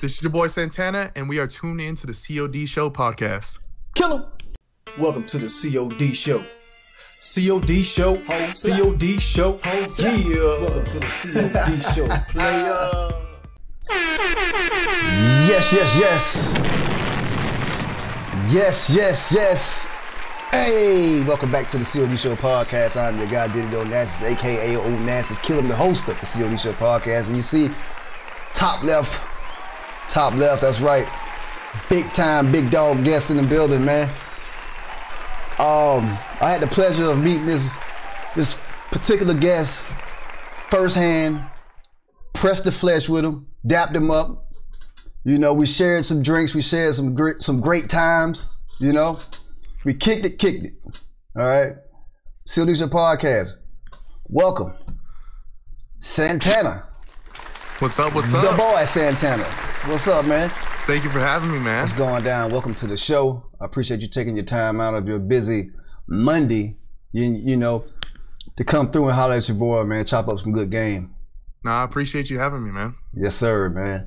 This is your boy Santana, and we are tuned in to the COD Show podcast. Kill him. Welcome to the COD Show. COD Show, COD Show, yeah. Welcome to the COD Show, player. Yes. Hey, welcome back to the COD Show podcast. I'm your guy, Onasis, aka Onasis, killing the host of the COD Show podcast. And you see, top left, that's right. Big time, big dog guest in the building, man. I had the pleasure of meeting this particular guest firsthand, pressed the flesh with him, dapped him up. You know, we shared some drinks, we shared some great times, you know. We kicked it. All right. COD Show podcast. Welcome, Santana. What's up? The Boi Santana. What's up, man? Thank you for having me, man. What's going down? Welcome to the show. I appreciate you taking your time out of your busy Monday, you know, to come through and holler at your boy, man. Chop up some good game. Nah, I appreciate you having me, man. Yes, sir, man.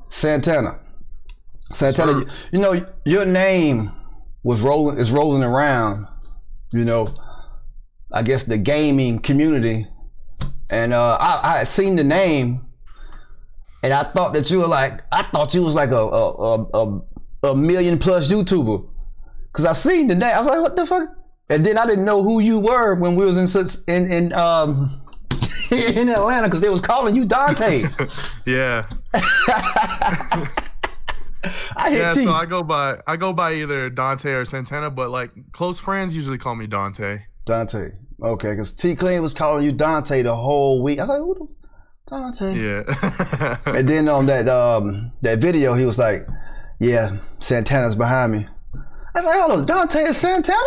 Santana, sir. You know, your name is rolling around, you know, I guess the gaming community. And I had seen the name, and I thought that you were like, a million plus YouTuber, cause I seen the name. I was like, what the fuck? And then I didn't know who you were when we was in Atlanta, cause they was calling you Dante. Yeah. So I go by either Dante or Santana, but like close friends usually call me Dante. Dante. Okay, because T Clean was calling you Dante the whole week. I was like, who the Dante? Yeah. And then on that video, he was like, yeah, Santana's behind me. I was like, hold on, Dante is Santana?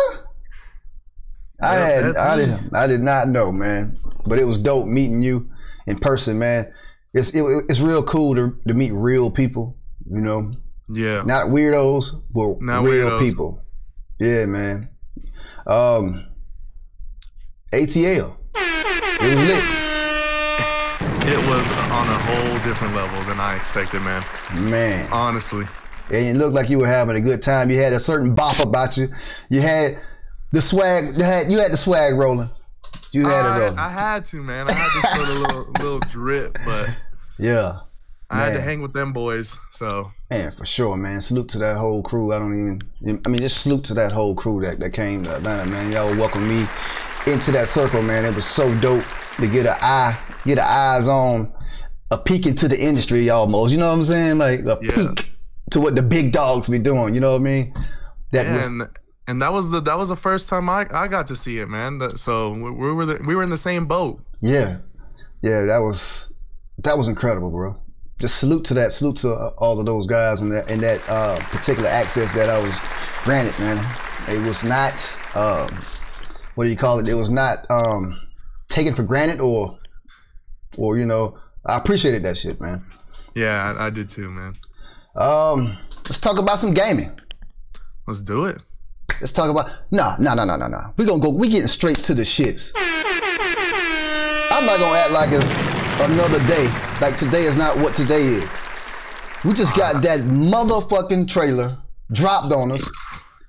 I did not know, man. But it was dope meeting you in person, man. It's real cool to meet real people, you know? Yeah. Not weirdos, but real people. Yeah, man. ATL. It was lit. It was on a whole different level than I expected, man. Man. Honestly. And it looked like you were having a good time. You had a certain bop about you. You had the swag. You had the swag rolling. You had it rolling. I had to, man. I had to show a little drip, but yeah, I had to hang with them boys. So man, for sure, man. Salute to that whole crew. Just salute to that whole crew that came to Atlanta, man. Y'all welcomed me into that circle, man. It was so dope to get eyes on a peek into the industry almost. You know what I'm saying? Like a peek to what the big dogs be doing. You know what I mean? And that was the first time I got to see it, man. So we were in the same boat. Yeah, that was incredible, bro. Just salute to that. Salute to all of those guys and that particular access that I was granted, man. It was not what do you call it? It was not taken for granted or you know, I appreciated that shit, man. Yeah, I did too, man. Let's talk about some gaming. Let's do it. Let's talk about nah. We getting straight to the shits. I'm not gonna act like it's another day. Like today is not what today is. We just got that motherfucking trailer dropped on us,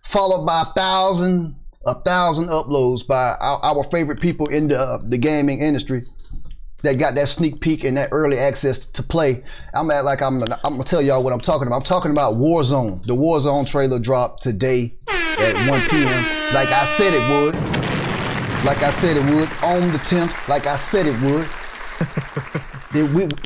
followed by 1,000 uploads by our favorite people in the gaming industry that got that sneak peek and that early access to play. I'm gonna tell y'all what I'm talking about. I'm talking about Warzone. The Warzone trailer dropped today at 1 p.m. Like I said it would. On the 10th, like I said it would.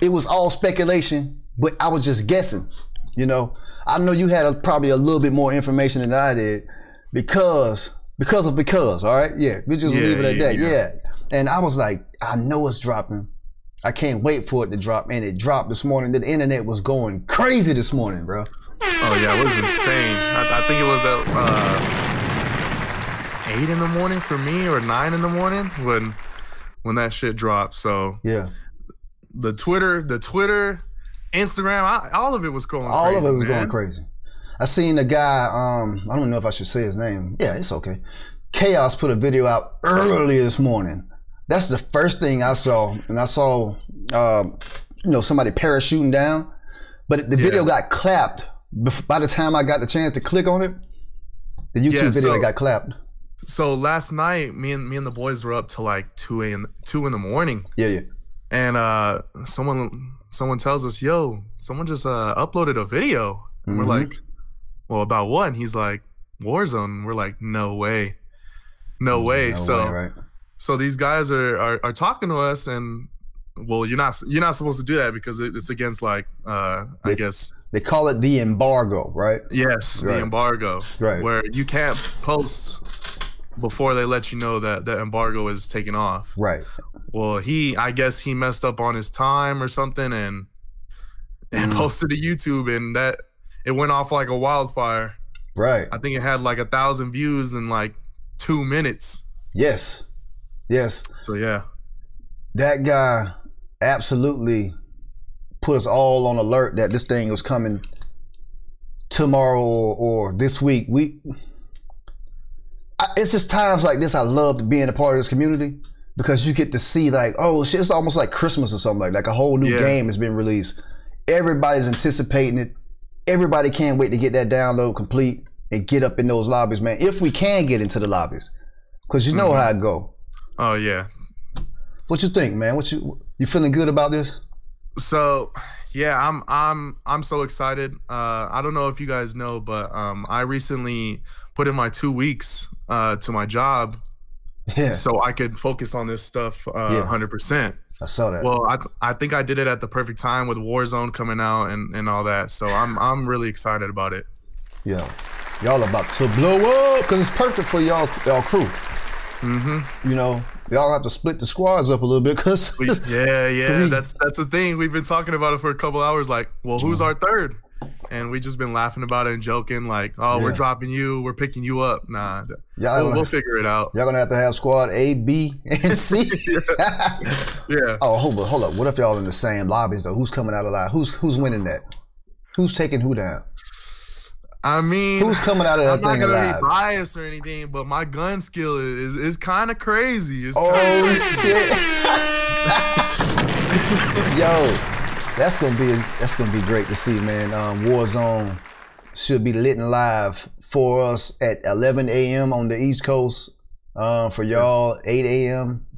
It was all speculation, but I was just guessing, you know. I know you had probably a little bit more information than I did because, all right? Yeah, we just leave it at that, yeah. And I was like, I know it's dropping. I can't wait for it to drop. And it dropped this morning. The internet was going crazy this morning, bro. Oh yeah, it was insane. I think it was at 8 in the morning for me or 9 in the morning when that shit dropped. So yeah, the Twitter, Instagram, all of it was going crazy. All of it was going crazy. I seen a guy, I don't know if I should say his name. Yeah, it's okay. Chaos put a video out early this morning. That's the first thing I saw. And I saw somebody parachuting down, but the video got clapped. By the time I got the chance to click on it, the YouTube video got clapped. So last night, me and the boys were up till like 2 in the morning. Yeah. And someone tells us, yo, someone just uploaded a video. And we're like, well, about what? And he's like, Warzone. And we're like, no way. No way. So these guys are talking to us, and well, you're not supposed to do that because it's against like I guess they call it the embargo, right? Yes, the embargo. Right. Where you can't post before they let you know that the embargo is taken off. Right. Well, I guess he messed up on his time or something and posted to YouTube, and that it went off like a wildfire. Right. I think it had like 1,000 views in like 2 minutes. Yes. So yeah. That guy absolutely put us all on alert that this thing was coming tomorrow or this week. It's just times like this I love being a part of this community, because you get to see like, oh shit, it's almost like Christmas or something, like a whole new game has been released. Everybody's anticipating it. Everybody can't wait to get that download complete and get up in those lobbies, man. If we can get into the lobbies, because you know how it go. Oh yeah. What you think, man? You feeling good about this? So yeah, I'm so excited. I don't know if you guys know, but I recently put in my 2 weeks to my job, so I could focus on this stuff 100%. I saw that. Well, I think I did it at the perfect time with Warzone coming out and all that. So I'm really excited about it. Yeah, y'all about to blow up, because it's perfect for y'all crew. You know, y'all have to split the squads up a little bit, because that's the thing. We've been talking about it for a couple hours. Like, well, who's our third? And we just been laughing about it and joking. Like, oh, we're dropping you, we're picking you up. Nah, we'll figure it out. Y'all gonna have squad A, B, and C. Oh, hold up. What if y'all in the same lobbies though? Who's coming out alive? Who's winning that? Who's taking who down? I mean, who's coming out of that thing alive? I'm not gonna be biased or anything, but my gun skill is kind of crazy. It's shit! Yo, that's gonna be great to see, man. Warzone should be lit and live for us at 11 a.m. on the East Coast. For y'all, 8 a.m.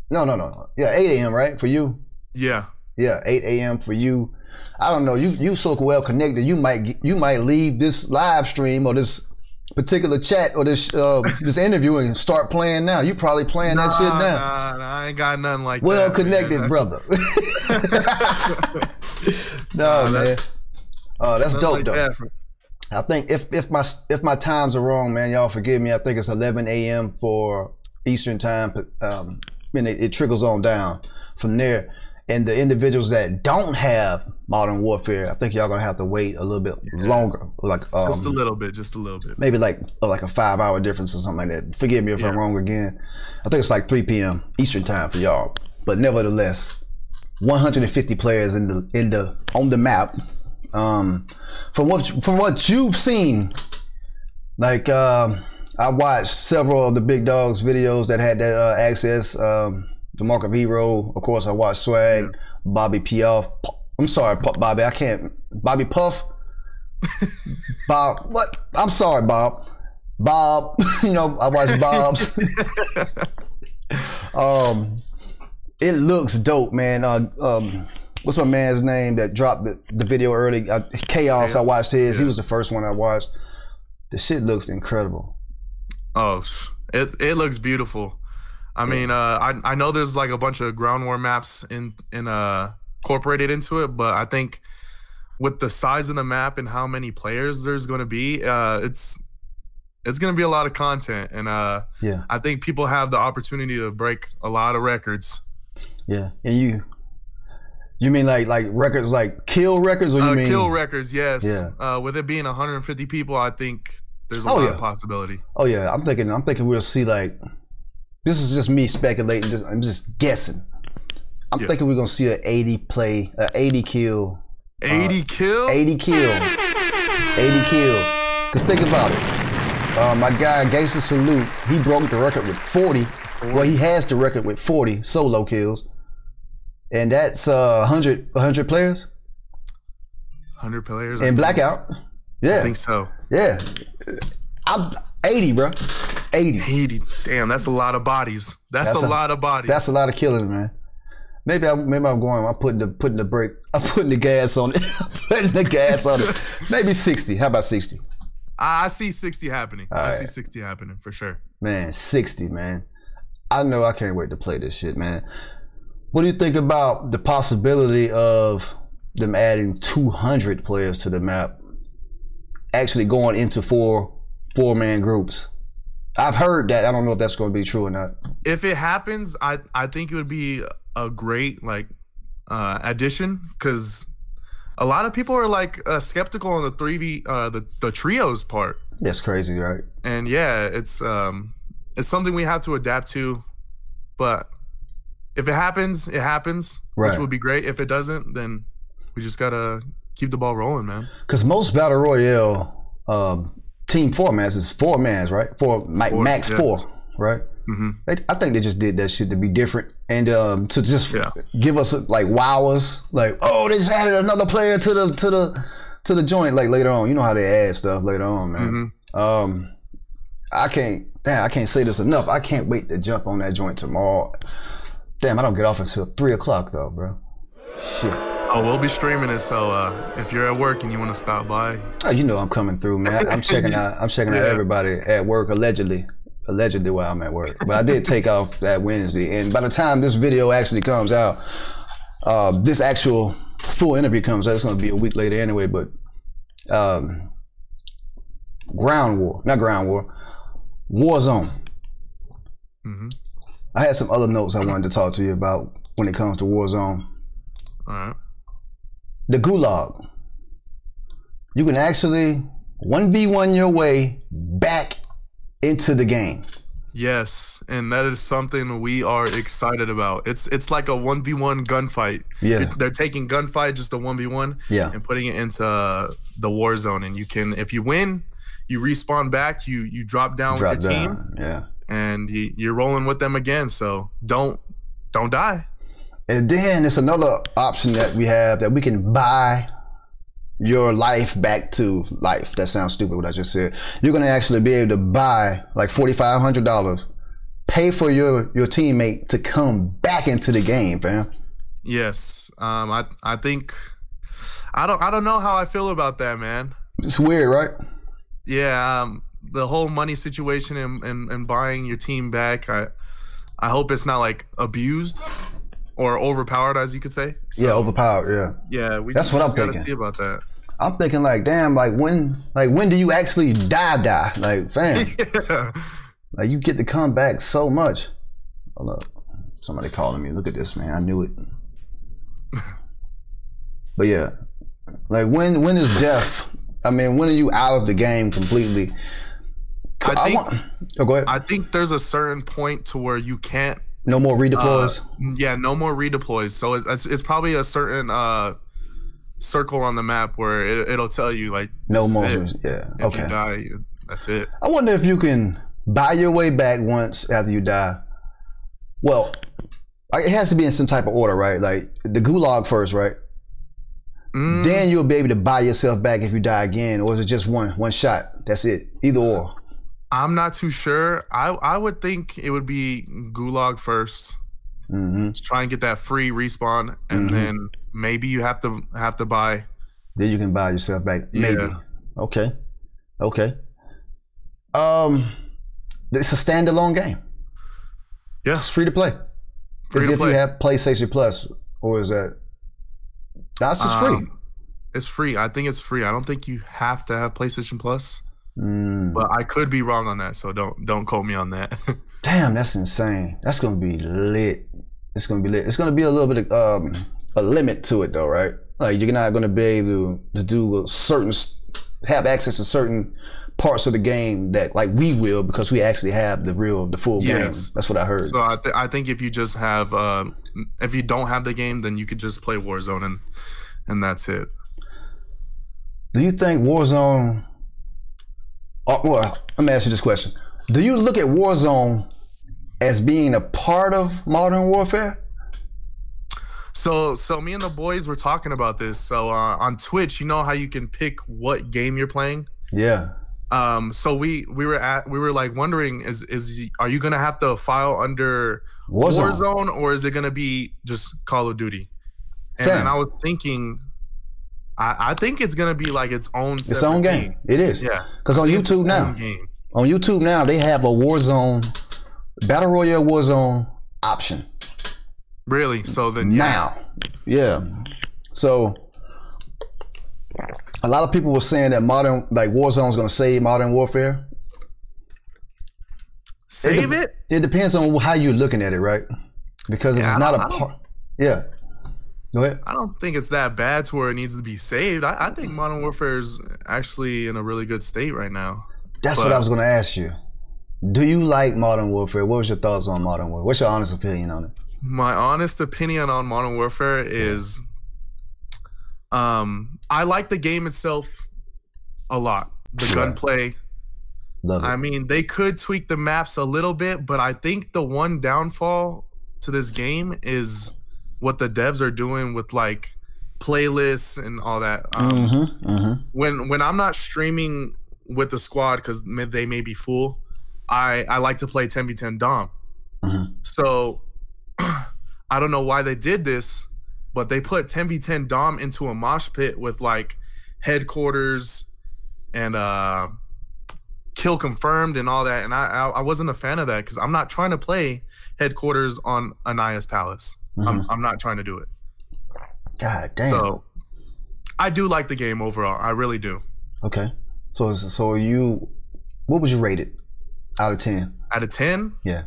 No. Yeah, 8 a.m. right for you? Yeah. Yeah, 8 a.m. for you. I don't know. You so well connected. You might leave this live stream or this particular chat or this this interview and start playing now. You probably playing that shit now. Nah, I ain't got nothing like well that. Well connected, brother. Man. That's dope like though. That. I think if my times are wrong, man, y'all forgive me. I think it's 11 a.m. for Eastern time. And it trickles on down from there. And the individuals that don't have Modern Warfare, I think y'all gonna have to wait a little bit longer, like just a little bit, maybe like a 5-hour difference or something like that. Forgive me if I'm wrong again. I think it's like 3 p.m. Eastern time for y'all, but nevertheless, 150 players on the map. From what you've seen, like I watched several of the big dogs videos that had that access. The Mark of Hero, of course, I watched Swag, Bobby Puff. I'm sorry, Bobby, I can't. Bobby Puff, Bob. What? I'm sorry, Bob. Bob. You know, I watched Bob's. It looks dope, man. What's my man's name that dropped the video early? Chaos. I watched his. He was the first one I watched. The shit looks incredible. Oh, it looks beautiful. I mean, I know there's like a bunch of ground war maps incorporated into it, but I think with the size of the map and how many players there's going to be, it's going to be a lot of content, and I think people have the opportunity to break a lot of records. Yeah, and you mean like records, like kill records, or you mean kill records? Yes. Yeah. With it being 150 people, I think there's a lot of possibility. Oh yeah, I'm thinking we'll see like. This is just me speculating. I'm just guessing. I'm thinking we're gonna see an 80 kill. 80 kill? 80 kill. 80 kill. Cause think about it. My guy Gangsta Salute, he broke the record with 40. Well, he has the record with 40 solo kills. And that's 100 players. 100 players. And Blackout. Yeah. I think so. Yeah. I'm 80, bro. 80. 80. Damn, that's a lot of bodies. That's a lot of bodies. That's a lot of killing, man. Maybe I'm going. I'm putting the brake. I'm putting the gas on it. I'm putting the gas on it. Maybe 60. How about 60? I see 60 happening. All I right. see 60 happening for sure. Man, 60, man. I know I can't wait to play this shit, man. What do you think about the possibility of them adding 200 players to the map? Actually going into four-man groups. I've heard that. I don't know if that's going to be true or not. If it happens, I think it would be a great addition, because a lot of people are like skeptical on the 3v the trios part. That's crazy, right? And yeah, it's something we have to adapt to. But if it happens, it happens, right, which would be great. If it doesn't, then we just gotta keep the ball rolling, man. Because most battle royale team formats is 4 mans, right? Max 4, right? Mm-hmm. I think they just did that shit to be different and to just give us like wow us, like, oh, they just added another player to the joint, like later on. You know how they add stuff later on, man. Mm-hmm. I can't say this enough. I can't wait to jump on that joint tomorrow. Damn, I don't get off until 3 o'clock though, bro. Shit. Oh, we'll be streaming it, so if you're at work and you want to stop by. Oh, you know I'm coming through, man. I'm checking out everybody at work, allegedly while I'm at work. But I did take off that Wednesday, and by the time this video actually comes out, this actual full interview comes out, it's gonna be a week later anyway, but Warzone. Mm-hmm. I had some other notes I wanted to talk to you about when it comes to Warzone. All right. The Gulag. You can actually 1v1 your way back into the game. Yes, and that is something we are excited about. It's like a 1v1 gunfight. Yeah. They're taking gunfight, just a 1v1, and putting it into the war zone. And you can, if you win, you respawn back, you drop down with your team. Yeah. And you're rolling with them again. So don't die. And then it's another option that we have, that we can buy your life back to life. That sounds stupid what I just said. You're gonna actually be able to buy like $4,500, pay for your teammate to come back into the game, fam. Yes. I think I don't know how I feel about that, man. It's weird, right? Yeah. The whole money situation and buying your team back. I hope it's not like abused or overpowered, as you could say. So, yeah, overpowered. Yeah. That's what I'm thinking. See about that. I'm thinking like, damn, like when do you actually die? Like, fam, like you get to come back so much. Hold up, somebody calling me. Look at this, man. I knew it. But yeah, like when is death? I mean, when are you out of the game completely? Go ahead. I think there's a certain point to where you can't. No more redeploys. Yeah, no more redeploys. So it's probably a certain circle on the map where it'll tell you like no more. Yeah. If Okay. you die, that's it. I wonder if you can buy your way back once after you die. Well, it has to be in some type of order, right? Like the Gulag first, right? Then you'll be able to buy yourself back if you die again, or is it just one shot? That's it. Either or. I'm not too sure. I would think it would be Gulag first. Just try and get that free respawn, and then maybe you have to buy. Then you can buy yourself back. Maybe. Yeah. Okay. It's a standalone game. Yeah. It's free to play. As if you have PlayStation Plus, or is that? That's just free. It's free. I think it's free. I don't think you have to have PlayStation Plus. But I could be wrong on that, so don't quote me on that. Damn, that's insane. That's gonna be lit. It's gonna be lit. It's gonna be a little bit of a limit to it though, right? Like you're not gonna be able to do have access to certain parts of the game that like we will, because we actually have the full game. That's what I heard. So I think if you just have if you don't have the game, then you could just play Warzone and that's it. Do you think Warzone? Well, let me ask you this question. Do you look at Warzone as being a part of Modern Warfare? So me and the boys were talking about this. So on Twitch, you know how you can pick what game you're playing? Yeah. So we were like wondering, are you gonna have to file under Warzone or is it gonna be just Call of Duty? And then I was thinking, I think it's gonna be like its own game. It is. Yeah. Because on YouTube now, they have a Warzone, Battle Royale Warzone option. Really? So then yeah. So a lot of people were saying that Warzone's gonna save Modern Warfare. Save it? It depends on how you're looking at it, right? Because if it's not a part. Yeah. Go ahead. I don't think it's that bad to where it needs to be saved. I think Modern Warfare is actually in a really good state right now. That's what I was going to ask you. Do you like Modern Warfare? What was your thoughts on Modern Warfare? What's your honest opinion on it? My honest opinion on Modern Warfare is I like the game itself a lot. The gunplay. Love it. I mean, they could tweak the maps a little bit, but I think the one downfall to this game is what the devs are doing with like playlists and all that. When I'm not streaming with the squad because they may be full, I like to play 10v10 Dom. So I don't know why they did this, but they put 10v10 Dom into a mosh pit with like headquarters and kill confirmed and all that, and I wasn't a fan of that because I'm not trying to play headquarters on Anaya's palace. I'm not trying to do it. God damn. So I do like the game overall. I really do. Okay. So what would you rate it out of 10? Out of 10? Yeah.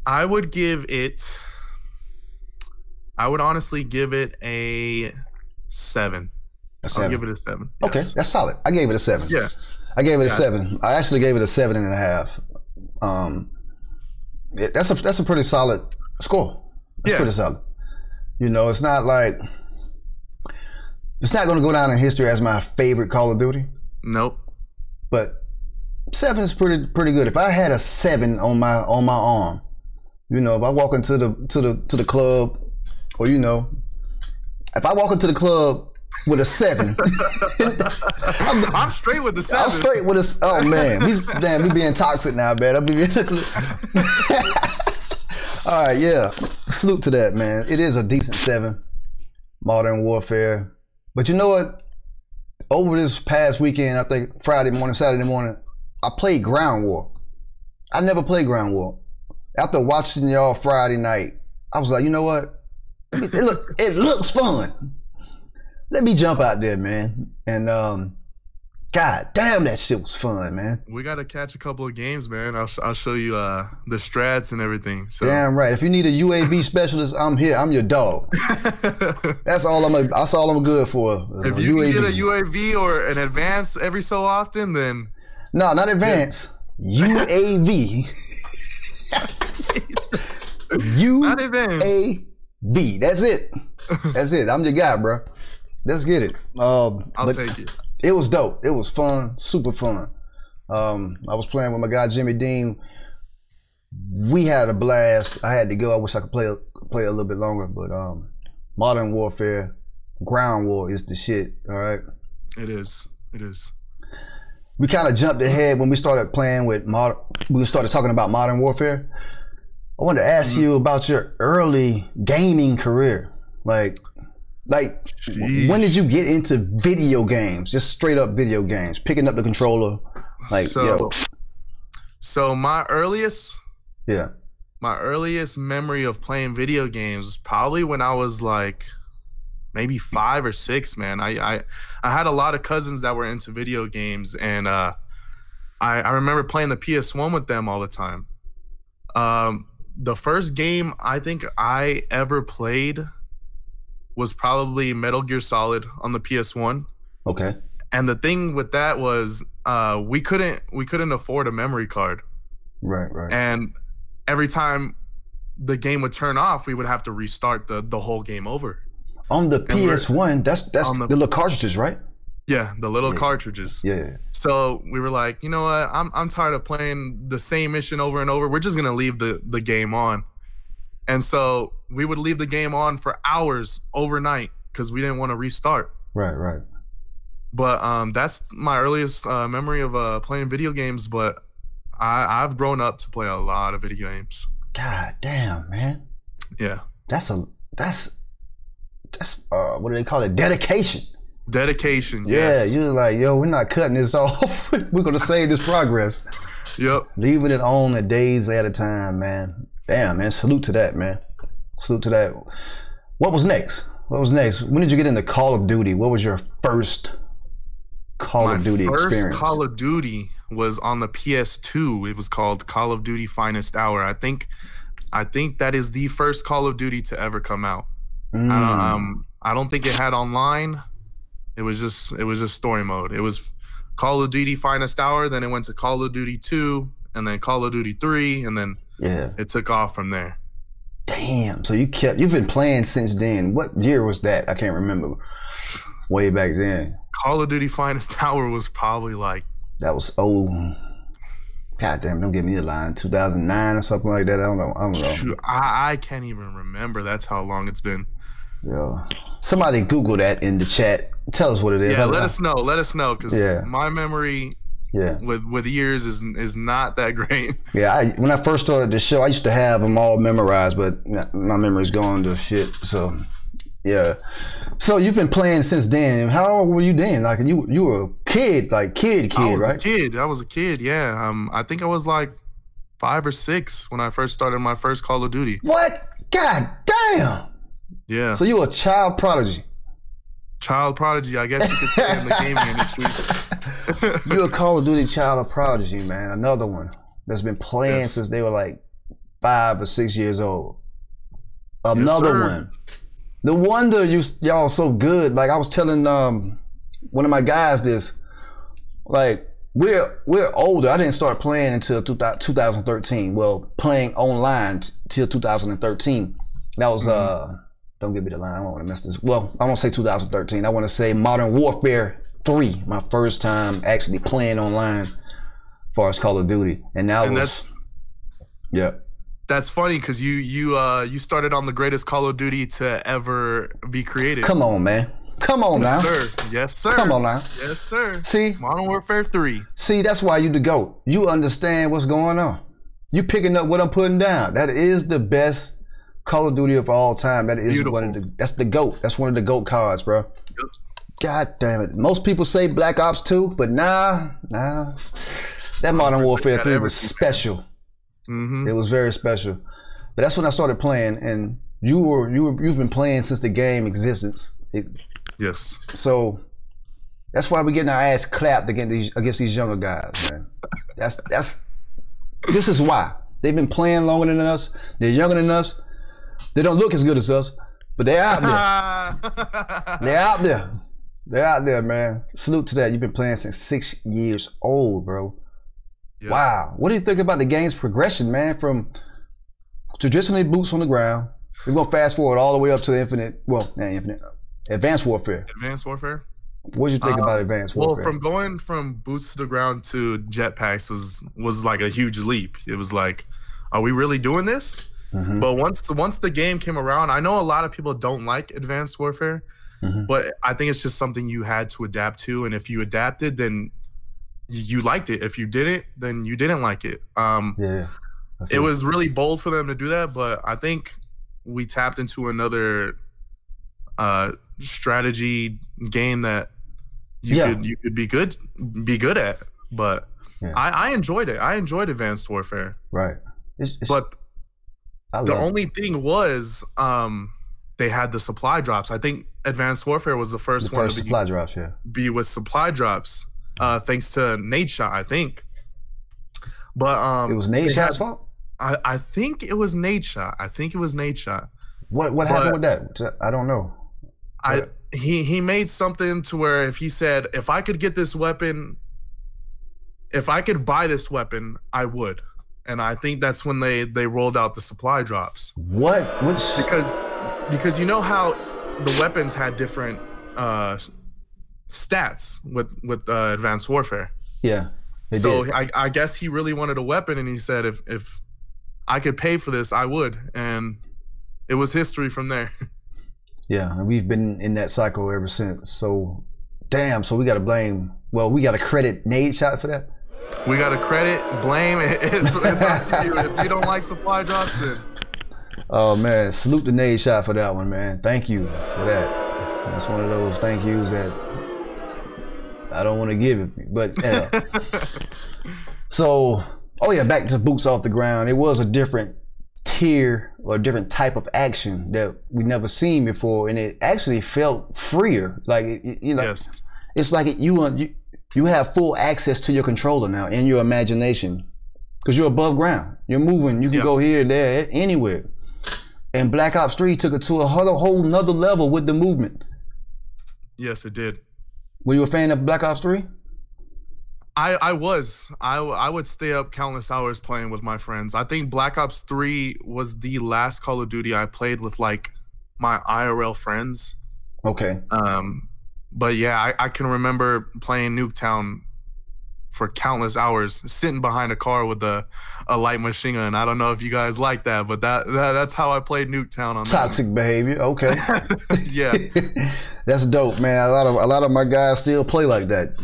I would honestly give it a 7. I'll give it a 7. Yes. Okay, that's solid. I gave it a 7. Yeah. I gave it a 7. I actually gave it a 7.5. That's a pretty solid score. That's pretty solid. You know, it's not going to go down in history as my favorite Call of Duty. Nope. But 7 is pretty good. If I had a 7 on my arm, you know, if I walk into the club, or you know, if I walk into the club with a 7, I'm straight with the 7. I'm straight with a. Oh man, we being toxic now, man. All right, yeah. Salute to that, man. It is a decent 7, Modern Warfare. But you know what? Over this past weekend, I think Friday morning, Saturday morning, I played Ground War. I never played Ground War. After watching y'all Friday night, I was like, you know what? It looks fun. Let me jump out there, man. And God damn, that shit was fun, man. We gotta catch a couple of games, man. I'll show you the strats and everything. So. Damn right. If you need a UAV specialist, I'm here. I'm your dog. That's all I'm good for. If you can get a UAV or an advance every so often, then no, not advance. Yeah. UAV. Not advance. UAV. That's it. That's it. I'm your guy, bro. Let's get it. I'll take it. It was dope. It was fun, super fun. I was playing with my guy Jimmy Dean. We had a blast. I had to go. I wish I could play a little bit longer, but Modern Warfare, Ground War is the shit. All right. It is. It is. We kind of jumped ahead when we started playing with we started talking about Modern Warfare. I wanted to ask you about your early gaming career, like. Jeez. When did you get into video games? Just straight up video games, picking up the controller, like So my earliest memory of playing video games was probably when I was like maybe 5 or 6. Man, I had a lot of cousins that were into video games, and I remember playing the PS1 with them all the time. The first game I think I ever played was probably Metal Gear Solid on the PS1. Okay. And the thing with that was we couldn't afford a memory card. Right. And every time the game would turn off, we would have to restart the whole game over. On the PS1, that's the little cartridges, right? Yeah, the little cartridges. Yeah. So we were like, you know what? I'm tired of playing the same mission over and over. We're just gonna leave the game on. And so we would leave the game on for hours overnight because we didn't want to restart. Right. But that's my earliest memory of playing video games. But I've grown up to play a lot of video games. God damn, man. Yeah. That's what do they call it? Dedication. Dedication. Yeah, yes. you're like, yo, we're not cutting this off. We're gonna save this progress. Yep. Leaving it on a days at a time, man. Damn, man. Salute to that, man. Salute to that. What was next? When did you get into Call of Duty? What was your first Call of Duty experience? My first Call of Duty was on the PS2. It was called Call of Duty Finest Hour. I think that is the first Call of Duty to ever come out. I don't think it had online. It was just story mode. It was Call of Duty Finest Hour, then it went to Call of Duty 2, and then Call of Duty 3, and then it took off from there. Damn. So you've been playing since then. What year was that? I can't remember. Way back then. Call of Duty Finest Hour was probably like... That was old. God damn, don't give me a line. 2009 or something like that. I don't know. I can't even remember. That's how long it's been. Yeah. Somebody Google that in the chat. Tell us what it is. Yeah, let us know, because my memory with years is not that great. Yeah, when I first started the show, I used to have them all memorized, but my memory's gone to shit. So, yeah. So you've been playing since then. How old were you then? Like you were a kid, like kid, right? I was a kid, yeah. I think I was like 5 or 6 when I first started my first Call of Duty. What? God damn. Yeah. So you were a child prodigy. Child prodigy, I guess you could say, in the gaming industry. You're a Call of Duty child prodigy, man. Another one that's been playing since they were like 5 or 6 years old. Another one. No wonder y'all so good. Like I was telling one of my guys this. Like we're older. I didn't start playing until 2013. Well, playing online till 2013. That was don't give me the line. I don't want to mess this. Well, I won't say 2013. I want to say Modern Warfare 3. My first time actually playing online as far as Call of Duty. And now that's funny because you started on the greatest Call of Duty to ever be created. Come on, man. Come on now. Yes, sir. Come on now. Yes, sir. See? Modern Warfare 3. See, that's why you the GOAT. You understand what's going on. You picking up what I'm putting down. That is the best Call of Duty of all time. That is that's the GOAT. That's one of the GOAT cards, bro. Yep. God damn it. Most people say Black Ops 2, but nah. That Modern Warfare 3 was special. It was very special. But that's when I started playing, and you've been playing since the game existence. Yes. So that's why we're getting our ass clapped against these younger guys, man. This is why. They've been playing longer than us. They're younger than us. They don't look as good as us, but they're out there. They're out there, man. Salute to that. You've been playing since 6 years old, bro. Yep. Wow. What do you think about the game's progression, man? From traditionally boots on the ground. We're going to fast forward all the way up to Advanced Warfare. Advanced Warfare? What did you think about Advanced Warfare? Well, from going from boots to the ground to jetpacks was like a huge leap. It was like, are we really doing this? But once the game came around, I know a lot of people don't like Advanced Warfare, but I think it's just something you had to adapt to. And if you adapted, then you liked it. If you didn't, then you didn't like it. It was really bold for them to do that, but I think we tapped into another strategy game that you could be good at. But I enjoyed it. I enjoyed Advanced Warfare. Right. But the only thing was they had the supply drops. I think Advanced Warfare was the first one to be with supply drops, thanks to Nade Shot, I think. But it was Nade Shot's fault? I think it was Nade Shot. What happened with that? I don't know. He made something to where if he said, if I could get this weapon, if I could buy this weapon, I would. And I think that's when they rolled out the supply drops. What? Because you know how the weapons had different stats with Advanced Warfare. Yeah. So I guess he really wanted a weapon, and he said if I could pay for this, I would. And it was history from there. Yeah, and we've been in that cycle ever since. So, damn. So we got to blame. Well, we got to credit Nade Shot for that. We got to credit, blame. It's up to you. If you don't like supply drops, then. Oh man, salute to Nade Shot for that one, man. Thank you for that. That's one of those thank yous that I don't want to give it, but yeah. So, oh yeah, back to boots off the ground. It was a different tier or a different type of action that we never seen before, and it actually felt freer. Like you know, Yes. it's like you have full access to your controller now in your imagination because you're above ground. You're moving. You can go here, there, anywhere. And Black Ops 3 took it to a whole nother level with the movement. Yes, it did. Were you a fan of Black Ops 3? I was. I would stay up countless hours playing with my friends. I think Black Ops 3 was the last Call of Duty I played with like my IRL friends. Okay. But yeah, I can remember playing Nuketown for countless hours, sitting behind a car with a light machine gun. I don't know if you guys like that, but that's how I played Nuketown on Toxic behavior. Okay. Yeah. That's dope, man. A lot of my guys still play like that.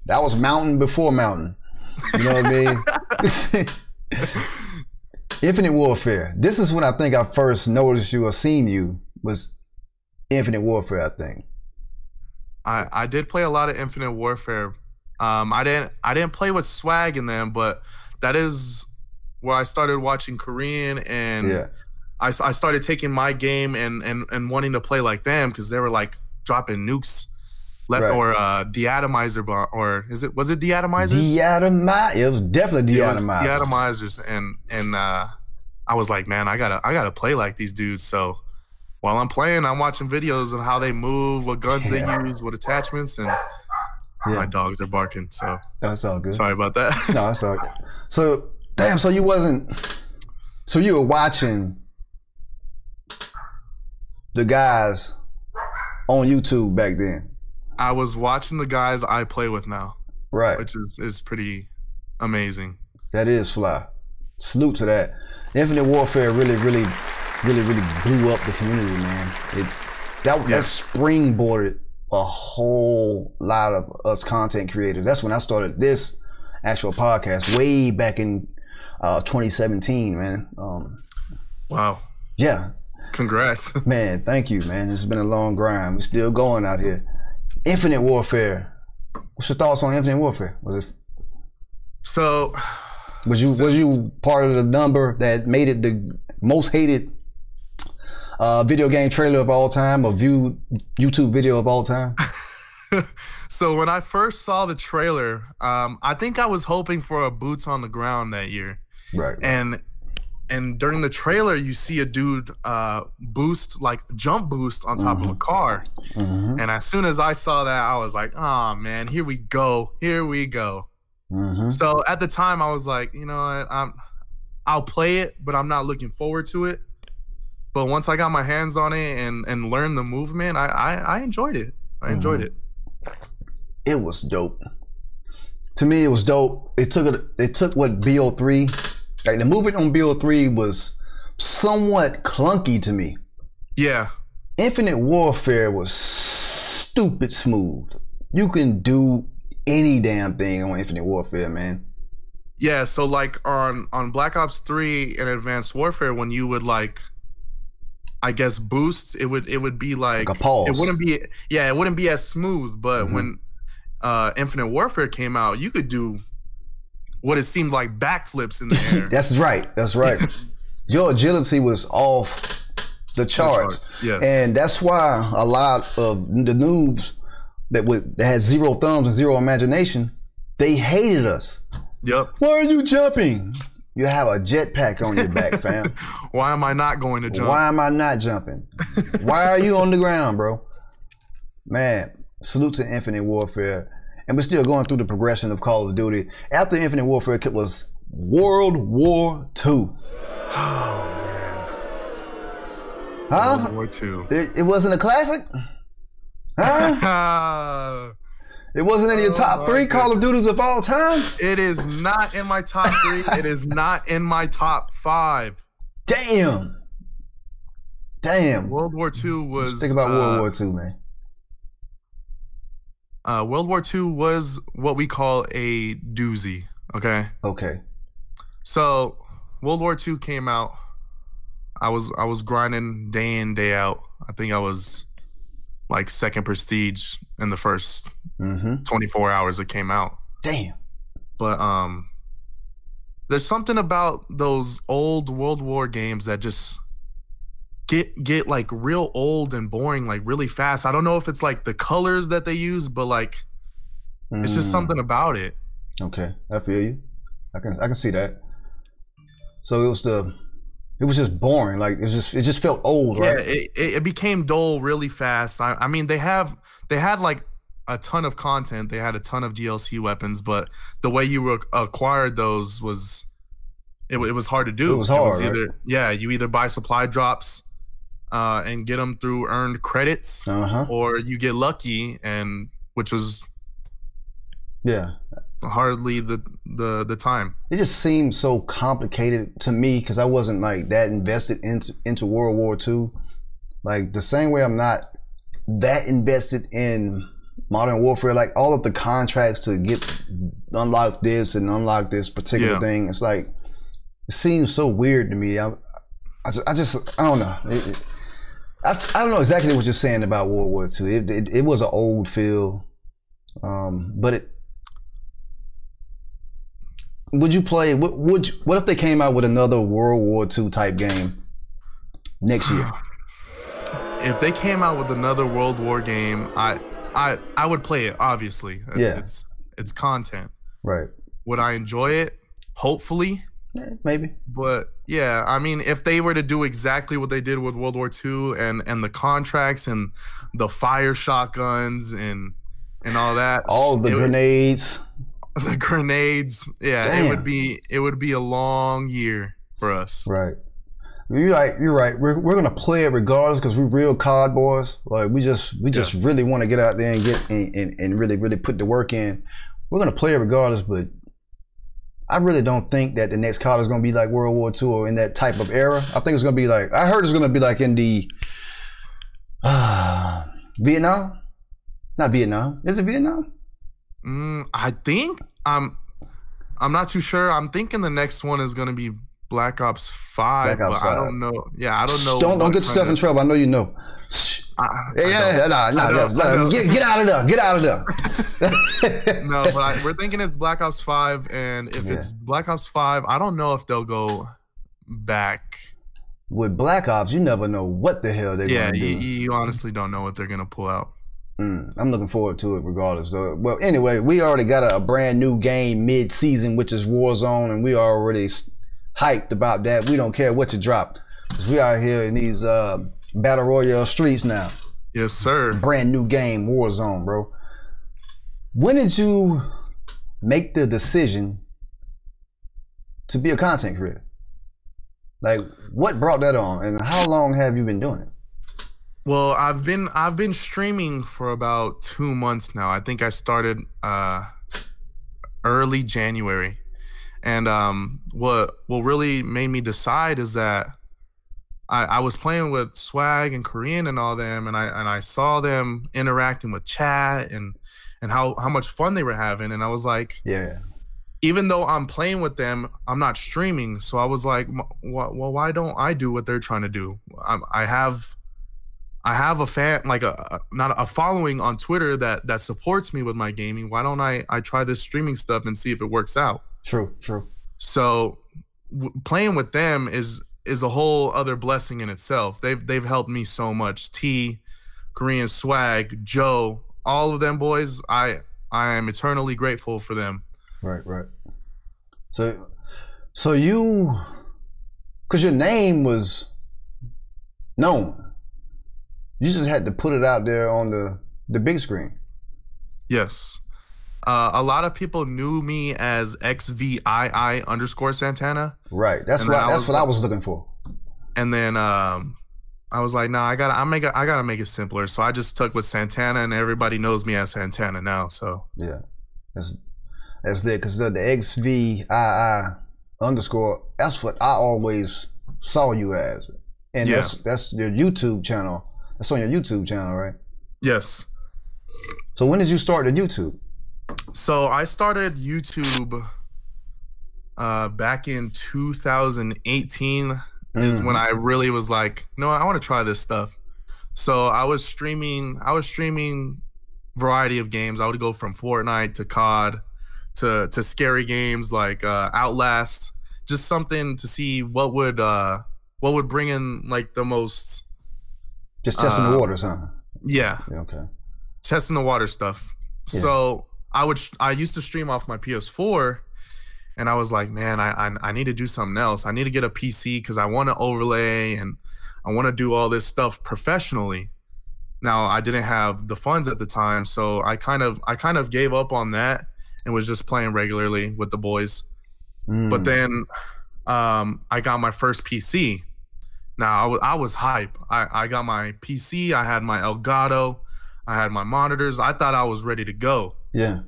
That was mountain before mountain. You know what I mean? Infinite Warfare. This is when I think I first noticed you or seen you was Infinite Warfare, I think. I did play a lot of Infinite Warfare. I didn't play with swag in them, but that is where I started watching Korean, and I started taking my game and wanting to play like them because they were like dropping nukes left or deatomizer bar, or was it deatomizers? It was definitely deatomizers. Deatomizers, and I was like, man, I gotta play like these dudes. So while I'm playing, I'm watching videos of how they move, what guns they use, what attachments, and my dogs are barking. So that's all good. Sorry about that. No, that's all good. So damn, so you were watching the guys on YouTube back then. I was watching the guys I play with now. Right. Which is pretty amazing. That is fly. Salute to that. Infinite Warfare really blew up the community, man. That springboarded a whole lot of us content creators. That's when I started this actual podcast way back in 2017, man. Wow. Yeah. Congrats. Man, thank you, man. It's been a long grind. We're still going out here. Infinite Warfare. What's your thoughts on Infinite Warfare? Was you part of the number that made it the most hated video game trailer of all time, or viewed YouTube video of all time? So when I first saw the trailer, I think I was hoping for a boots on the ground that year. Right. And during the trailer, you see a dude jump boost on top of a car. Mm-hmm. And as soon as I saw that, I was like, oh man, here we go. Mm-hmm. So at the time I was like, you know what, I'll play it, but I'm not looking forward to it. But once I got my hands on it and learned the movement, I enjoyed it. I enjoyed it. It was dope. To me, it was dope. It took what BO3, like the movement on BO3 was somewhat clunky to me. Yeah. Infinite Warfare was stupid smooth. You can do any damn thing on Infinite Warfare, man. Yeah, so like on Black Ops 3 and Advanced Warfare, when you would like, I guess, boost, it would be like a pause. It wouldn't be as smooth, but when Infinite Warfare came out, you could do what it seemed like backflips in the air. That's right. Your agility was off the charts. Yes. And that's why a lot of the noobs that had zero thumbs and zero imagination, they hated us. Yep. Why are you jumping? You have a jetpack on your back, fam. Why am I not going to jump? Why am I not jumping? Why are you on the ground, bro? Man, salute to Infinite Warfare. And we're still going through the progression of Call of Duty. After Infinite Warfare was World War II. Oh, man. Huh? World War II. It wasn't a classic? Huh? It wasn't in your top 3 Call of Duties of all time? It is not in my top 3. It is not in my top 5. Damn. Damn. World War II was. Think about World War II, man. World War II was what we call a doozy. Okay. Okay. So World War II came out. I was grinding day in, day out. I think I was like second prestige in the first 24 hours it came out. Damn. But there's something about those old World War games that just get like real old and boring like really fast. I don't know if it's like the colors that they use, but like it's just something about it. Okay, I feel you. I can see that. So it was just boring. Like it just felt old, right? Yeah, it became dull really fast. I mean, they had like a ton of content. They had a ton of DLC weapons, but the way you acquired those was it was hard to do. It was hard, either, right? Yeah, you either buy supply drops and get them through earned credits, or you get lucky, and which was hardly the time. It just seemed so complicated to me because I wasn't like that invested into World War II. Like the same way I'm not that invested in Modern Warfare. Like all of the contracts to unlock this and unlock this particular thing. It's like it seems so weird to me. I don't know. I don't know exactly what you're saying about World War II. It was an old feel, but would you play? What if they came out with another World War II type game next year? If they came out with another World War game, I would play it. Obviously, it's content. Right. Would I enjoy it? Hopefully. Yeah, maybe. But yeah, I mean, if they were to do exactly what they did with World War II and the contracts and the fire shotguns and all that, all the grenades. The grenades, Damn. it would be a long year for us. Right. You're right. We're gonna play it regardless because we're real COD boys. Like we just really want to get out there and get and really put the work in. We're gonna play it regardless, but I really don't think that the next COD is gonna be like World War II or in that type of era. I think it's gonna be like I heard it's gonna be like in the Vietnam. Not Vietnam. Is it Vietnam? I think I'm not too sure. I'm thinking the next one is gonna be Black Ops 5. Black Ops 5. I don't know. Yeah, I don't know. Don't get yourself in trouble. I know you know. Get out of there. Get out of there. No, but we're thinking it's Black Ops 5, and if it's Black Ops 5, I don't know if they'll go back. With Black Ops, you never know what the hell they're gonna do. You honestly don't know what they're gonna pull out. I'm looking forward to it regardless. Though. Well, anyway, we already got a brand new game mid-season, which is Warzone, and we already hyped about that. We don't care what you drop, because we out here in these battle royale streets now. Yes, sir. Brand new game, Warzone, bro. When did you make the decision to be a content creator? Like, what brought that on, and how long have you been doing it? Well, I've been streaming for about 2 months now. I think I started early January, and what really made me decide is that I was playing with Swag and Korean and all them, and I saw them interacting with chat and how much fun they were having, and I was like, even though I'm playing with them, I'm not streaming. So I was like, well, why don't I do what they're trying to do? I have a fan, like not a following on Twitter that supports me with my gaming. Why don't I try this streaming stuff and see if it works out? True. So playing with them is a whole other blessing in itself. They've helped me so much. T, Korean Swag, Joe, all of them boys. I am eternally grateful for them. Right. So you, because your name was known. You just had to put it out there on the big screen. Yes. A lot of people knew me as Xvii Santana. Right. That's what I was looking for. And then I was like, nah, I gotta make it simpler. So I just stuck with Santana, and everybody knows me as Santana now. So yeah, that's it. Because the Xvii _, that's what I always saw you as. And that's your YouTube channel. That's on your YouTube channel, right? Yes. So when did you start the YouTube? So I started YouTube back in 2018 is when I really was like, no, I want to try this stuff. So I was streaming variety of games. I would go from Fortnite to COD to scary games like Outlast, just something to see what would bring in like the most. Just testing the waters, huh? Yeah. Okay. Testing the water stuff. Yeah. So I used to stream off my PS4, and I was like, man, I need to do something else. I need to get a PC because I want to overlay and I want to do all this stuff professionally. Now I didn't have the funds at the time, so I kind of gave up on that and was just playing regularly with the boys. But then I got my first PC. Now I was hype. I got my PC. I had my Elgato. I had my monitors. I thought I was ready to go. Yeah.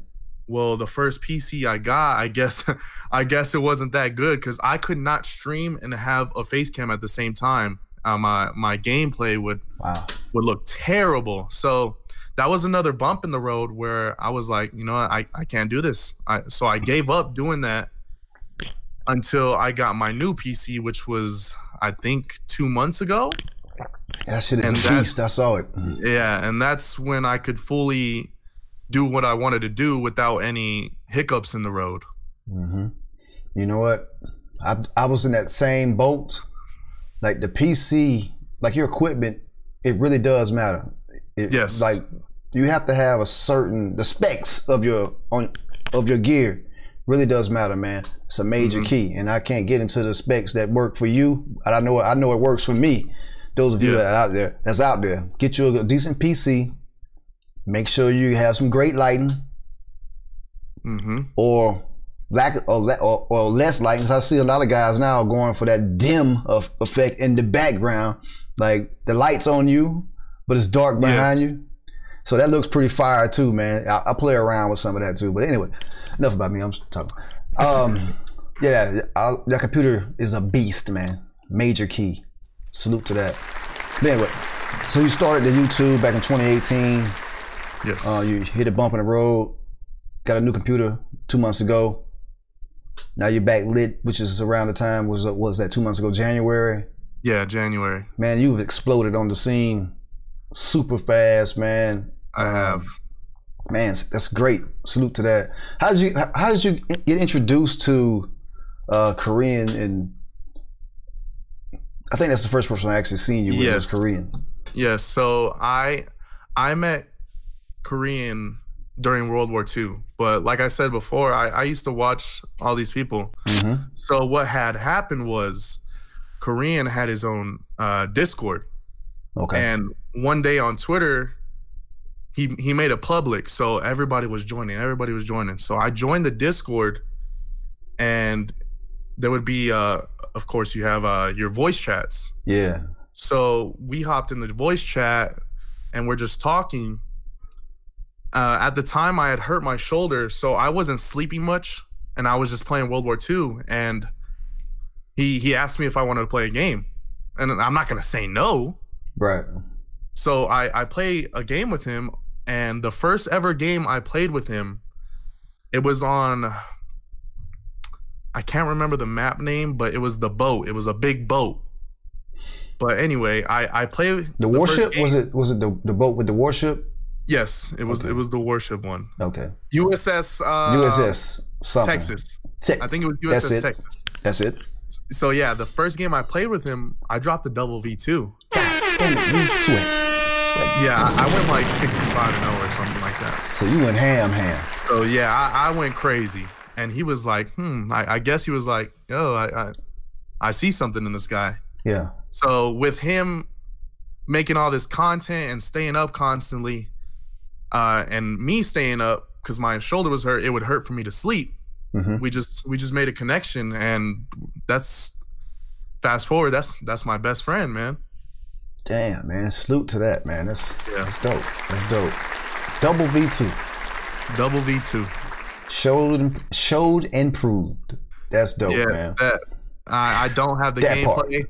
Well, the first PC I got, I guess it wasn't that good because I could not stream and have a face cam at the same time. My gameplay would look terrible. So that was another bump in the road where I was like, you know what, I can't do this. So I gave up doing that until I got my new PC, which was, I think, 2 months ago. That shit is a beast. I saw it. Yeah, and that's when I could fully do what I wanted to do without any hiccups in the road. You know what? I was in that same boat. Like the PC, like your equipment, it really does matter. Yes. Like you have to have the specs of your gear really does matter, man. It's a major key, and I can't get into the specs that work for you. I know it works for me. Those of you that's out there, get you a decent PC. Make sure you have some great lighting, or less lighting. So I see a lot of guys now going for that dim effect in the background, like the lights on you, but it's dark behind you. So that looks pretty fire too, man. I play around with some of that too. But anyway, enough about me. I'm just talking. Yeah, that computer is a beast, man. Major key. Salute to that. But anyway, so you started the YouTube back in 2018. Yes. You hit a bump in the road. Got a new computer 2 months ago. Now you're back lit, which is around the time was that 2 months ago, January? Yeah, January. Man, you've exploded on the scene super fast, man. I have. Man, that's great. Salute to that. How did you get introduced to Korean? And I think that's the first person I actually seen you with was Korean. Yes. So I met Korean during World War II, but like I said before, I used to watch all these people. So what had happened was Korean had his own Discord. Okay. And one day on Twitter, he made it public, so everybody was joining. So I joined the Discord, and there would be of course you have your voice chats. Yeah. So we hopped in the voice chat and we're just talking. At the time I had hurt my shoulder, so I wasn't sleeping much, and I was just playing World War II, and he asked me if I wanted to play a game, and I'm not gonna say no. Right. So I play a game with him, and the first ever game I played with him, it was on, I can't remember the map name, but it was the boat. It was a big boat. But anyway, I played the warship. Was it the boat with the warship? Yes, it was. Okay. It was the warship one. Okay. USS something. Texas. I think it was USS Texas. That's it. So yeah, the first game I played with him, I dropped the double V2. Damn it, you sweat. Yeah, I went like 65-0 or something like that. So you went ham. So yeah, I went crazy, and he was like, I guess he was like, yo, I see something in this guy. Yeah. So with him making all this content and staying up constantly, and me staying up because my shoulder was hurt, it would hurt for me to sleep. We just made a connection, and that's fast forward. That's my best friend, man. Damn, man. Salute to that, man. That's dope. That's dope. Double V2. Double V2. Showed and proved. That's dope, man. I don't have the gameplay.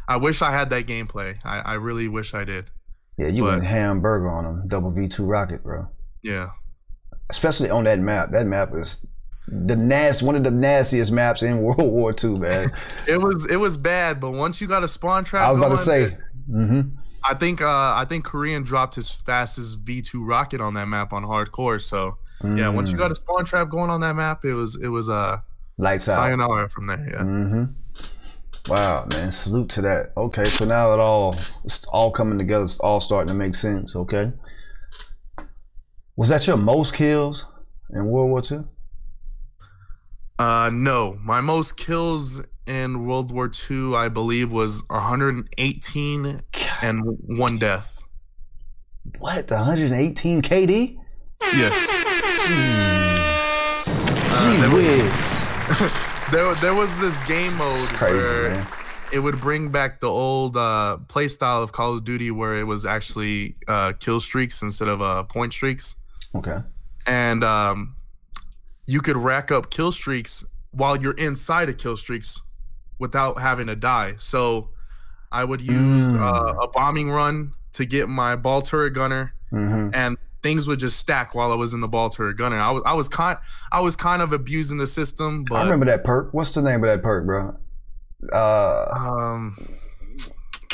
I wish I had that gameplay. I really wish I did. Yeah, you went hamburger on them, double V2 rocket, bro. Yeah. Especially on that map. That map is one of the nastiest maps in World War II, man. It was bad, but once you got a spawn trap, I was about to say. I think Korean dropped his fastest V2 rocket on that map on hardcore. So yeah, once you got a spawn trap going on that map, it was lights out. Sayonara from there. Yeah. Wow, man, salute to that. Okay, so now it's all coming together, it's all starting to make sense. Okay, was that your most kills in World War II? No, my most kills in World War II, I believe, was 118 and 1 death. What, 118 KD? Yes. Gee whiz. There was this game mode where man. It would bring back the old play style of Call of Duty where it was actually kill streaks instead of point streaks. Okay. And you could rack up kill streaks while you're inside of kill streaks without having to die. So I would use a bombing run to get my ball turret gunner, and things would just stack while I was in the ball turret gunner. I was kind of abusing the system. But I remember that perk. What's the name of that perk, bro?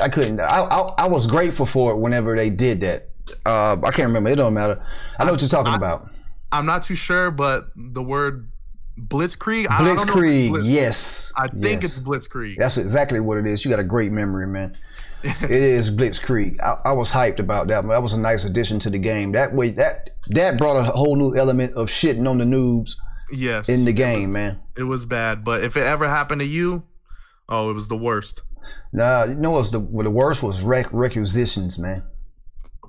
I couldn't. I was grateful for it whenever they did that. I can't remember. It don't matter. I know what you're talking about. I'm not too sure, but the word Blitzkrieg. Blitzkrieg, yes. I think it's Blitzkrieg. That's exactly what it is. You got a great memory, man. It is Blitzkrieg. I was hyped about that, but that was a nice addition to the game. That way, that brought a whole new element of shitting on the noobs. Yes, in the game, man. It was bad, but if it ever happened to you, oh, it was the worst. Nah, you know what the worst was? Requisitions, man.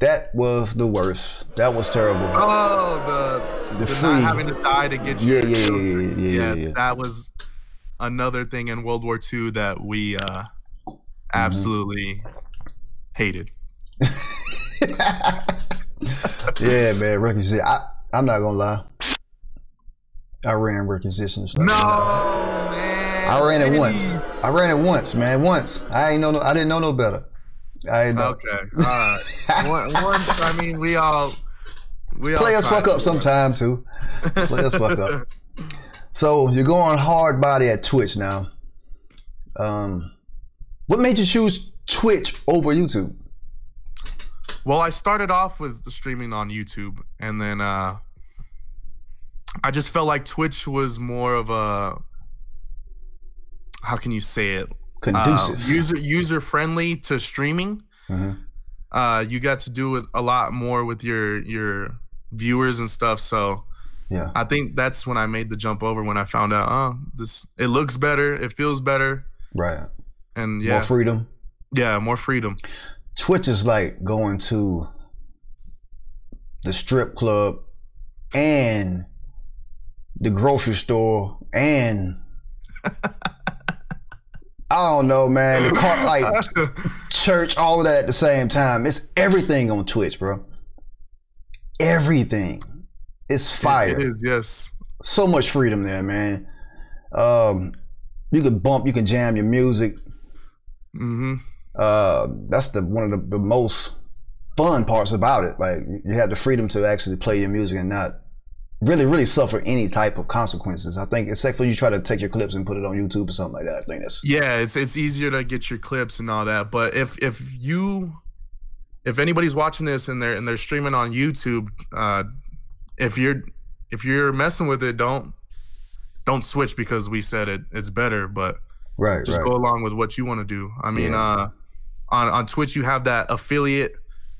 That was the worst. That was terrible. Oh, the free, not having to die to get you. Yeah. That was another thing in World War II that we absolutely hated. Yeah, man, requisition. I'm not gonna lie. I ran requisitions. No, man. I ran it once. I ran it once, man. Once. I didn't know no better. I didn't know. Okay. All right. Once. I mean, we all players fuck up sometime too. Players fuck up. So you're going hard body at Twitch now. What made you choose Twitch over YouTube? Well, I started off with streaming on YouTube, and then I just felt like Twitch was more of a, how can you say it? Conducive. User friendly to streaming. You got to do it a lot more with your viewers and stuff. So yeah, I think that's when I made the jump over, when I found out, it looks better, it feels better. Right. And yeah. More freedom. Yeah, more freedom. Twitch is like going to the strip club and the grocery store and I don't know, man, the car, like church, all of that at the same time. It's everything on Twitch, bro. Everything. It's fire. It is, yes. So much freedom there, man. You can bump, you can jam your music. That's one of the most fun parts about it. Like, you have the freedom to actually play your music and not really suffer any type of consequences. I think, except for you try to take your clips and put it on YouTube or something like that. I think that's, yeah, it's easier to get your clips and all that. But if anybody's watching this and they're streaming on YouTube, if you're messing with it, don't switch because we said it's better. But just go along with what you want to do. I mean, on Twitch you have that affiliate,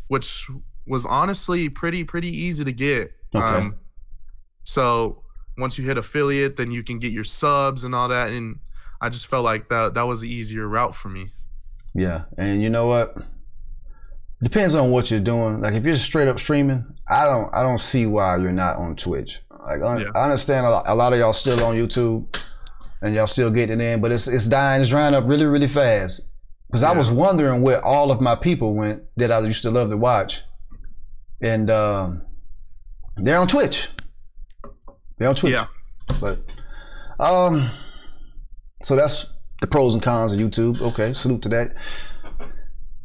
which was honestly pretty easy to get. Okay. So once you hit affiliate, then you can get your subs and all that. And I just felt like that was the easier route for me. Yeah. And you know what? Depends on what you're doing. Like, if you're straight up streaming, I don't see why you're not on Twitch. Like, I understand a lot of y'all still on YouTube and y'all still getting it in, but it's drying up really fast. Because I was wondering where all of my people went that I used to love to watch. And they're on Twitch. They're on Twitch. Yeah. But so that's the pros and cons of YouTube. Okay, salute to that.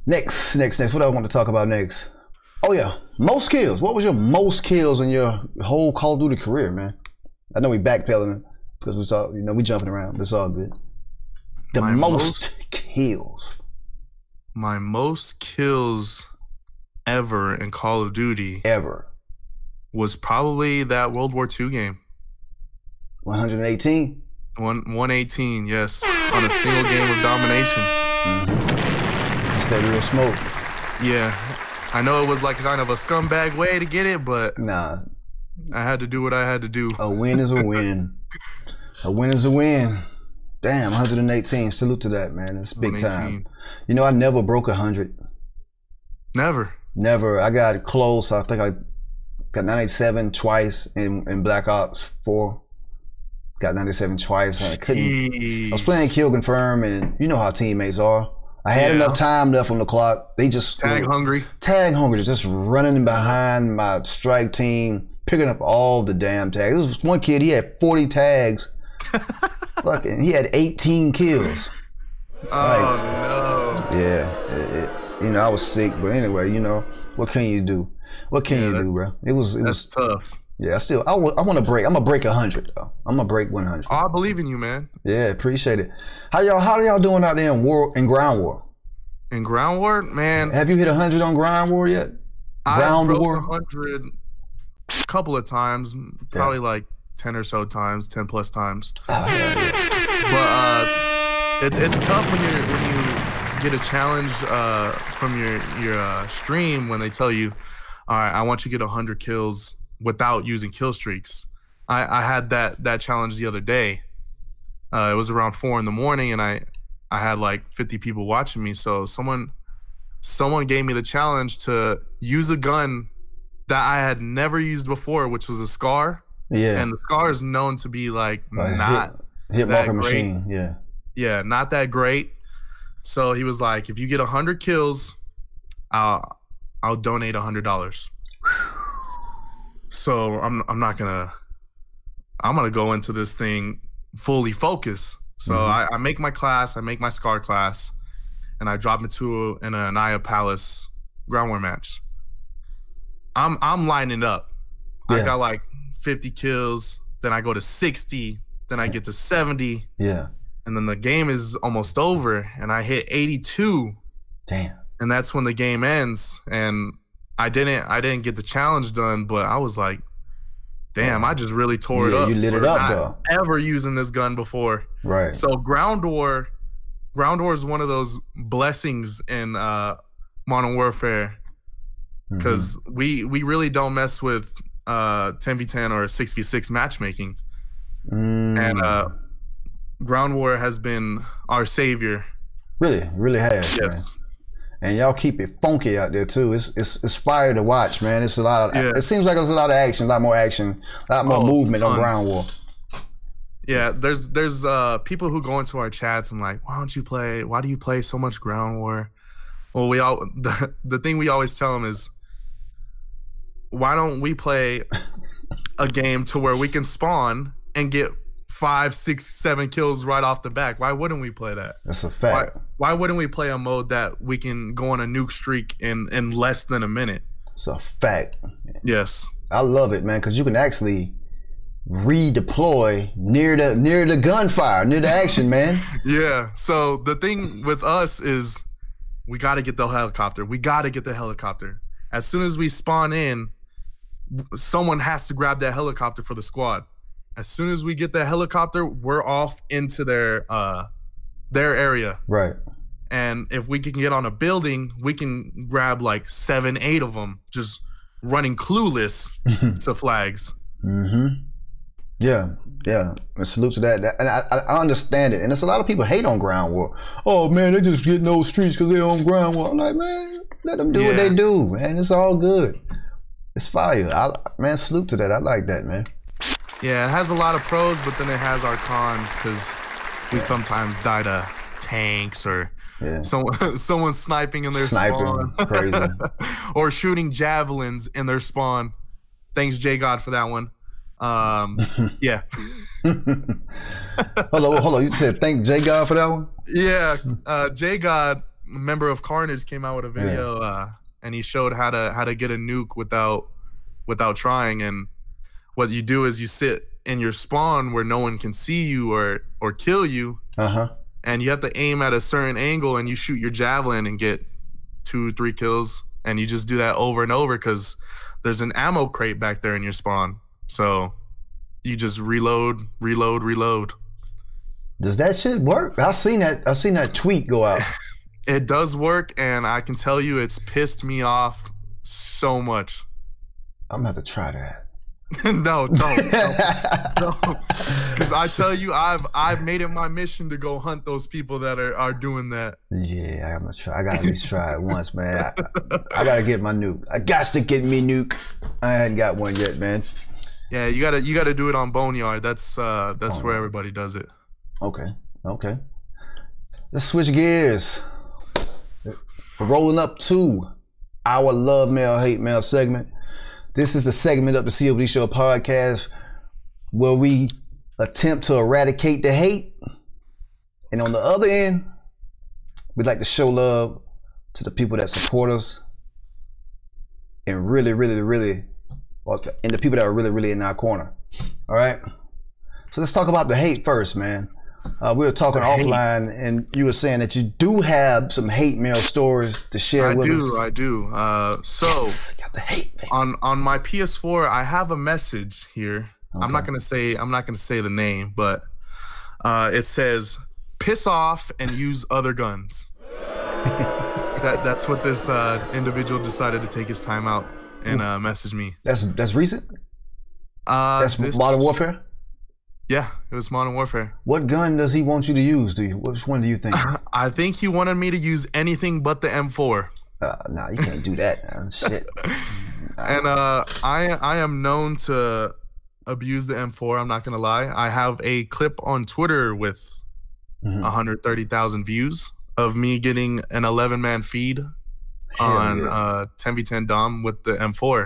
Next. What I want to talk about next? Oh yeah, most kills. What was your most kills in your whole Call of Duty career, man? I know we backpedaling because we saw, we jumping around. But it's all good. The most kills. My most kills ever in Call of Duty was probably that World War II game. 118. 118, yes, on a single game of domination. That's that real smoke. Yeah, I know it was like kind of a scumbag way to get it, but nah, I had to do what I had to do. A win is a win. A win is a win. Damn, 118. Salute to that, man. It's big time. I never broke 100. Never. I got close. I think I got 97 twice in Black Ops 4. Got 97 twice. And I couldn't. I was playing Kill Confirm, and you know how teammates are. I had enough time left on the clock. They just tag hungry, just running behind my strike team, picking up all the damn tags. This was one kid. He had 40 tags. Fucking, he had 18 kills. Oh no. Yeah. I was sick, but anyway, what can you do? What can you do, bro? It was tough. Yeah, I want to break. I'm gonna break 100 though. I'm gonna break 100. Oh, I believe in you, man. Yeah, appreciate it. How y'all doing out there in ground war? In ground war, man. Have you hit 100 on ground war yet? Ground war 100 a couple of times, probably like 10 or so times, 10 plus times. Oh, but it's tough when you get a challenge from your stream when they tell you, all right, I want you to get 100 kills without using kill streaks. I had that challenge the other day. It was around 4 in the morning, and I had like 50 people watching me. So someone gave me the challenge to use a gun that I had never used before, which was a SCAR. Yeah. And the SCAR is known to be like not hit that marker great. Machine. Yeah. Yeah, not that great. So he was like, if you get 100 kills, I'll donate $100. So I'm gonna go into this thing fully focused. So I make my class, I make my SCAR class, and I drop into an Naya Palace ground war match. I'm lining up. I got like 50 kills, then I go to 60, then I get to 70. Yeah. And then the game is almost over, and I hit 82. Damn. And that's when the game ends. And I didn't get the challenge done, but I was like, damn, I just really tore it up. You lit it up though. Ever using this gun before. Right. So ground war is one of those blessings in Modern Warfare, because we really don't mess with 10v10 or 6v6 matchmaking. And ground war has been our savior. Really has. Yes. Man. And y'all keep it funky out there too. It's fire to watch, man. It's a lot of. It seems like there's a lot of action, a lot more action, a lot more movement on ground war. Yeah, there's people who go into our chats and like, why do you play so much ground war? Well, the thing we always tell them is, why don't we play a game to where we can spawn and get 5, 6, 7 kills right off the back? Why wouldn't we play that? That's a fact. Why wouldn't we play a mode that we can go on a nuke streak in less than a minute? It's a fact. Yes. I love it, man, because you can actually redeploy near the gunfire, near the action, man. Yeah. So the thing with us is we got to get the helicopter. We got to get the helicopter. As soon as we spawn in, someone has to grab that helicopter for the squad. As soon as we get the helicopter, we're off into their area. Right. And if we can get on a building, we can grab like 7, 8 of them just running clueless to flags. Yeah. And salute to that. And I understand it. And there's a lot of people hate on ground war. Oh man, they just get no streets because they're on ground war. I'm like, man, let them do what they do, man. It's all good. It's fire. Man, salute to that. I like that, man. Yeah, it has a lot of pros, but then it has our cons, because we sometimes die to tanks or someone sniping in their spawn. Crazy. Or shooting javelins in their spawn. Thanks, J God, for that one. Yeah. hold on. You said thank J God for that one? Yeah. J God, member of Carnage, came out with a video, and he showed how to get a nuke without trying. And what you do is you sit in your spawn where no one can see you or kill you. And you have to aim at a certain angle, and you shoot your javelin and get 2-3 kills. And you just do that over and over because there's an ammo crate back there in your spawn. So you just reload. Does that shit work? I seen that tweet go out. It does work, and I can tell you it's pissed me off so much. I'm gonna have to try that. No, don't. Because I tell you, I've made it my mission to go hunt those people that are doing that. Yeah, I'm gonna try. I gotta at least try it once, man. I gotta get my nuke. I got to get me nuke. I hadn't got one yet, man. Yeah, you gotta do it on Boneyard. That's where everybody does it. Okay. Let's switch gears. We're rolling up to our love mail, hate mail segment. This is the segment of the COD Show podcast where we attempt to eradicate the hate. And on the other end, we'd like to show love to the people that support us and really, and the people that are really in our corner. All right. So let's talk about the hate first, man. We were talking offline, and you were saying that you do have some hate mail stories to share with us. I do. So yes, got the hate mail. on my PS4, I have a message here. Okay. I'm not gonna say the name, but it says "piss off and use other guns." That's what this individual decided to take his time out and message me. That's recent. That's Modern Warfare. Yeah, it was Modern Warfare. What gun does he want you to use? Which one do you think? I think he wanted me to use anything but the M4. Nah, you can't do that. Shit. And I am known to abuse the M4. I'm not gonna lie. I have a clip on Twitter with 130,000 views of me getting an 11-man feed on 10v10 Dom with the M4.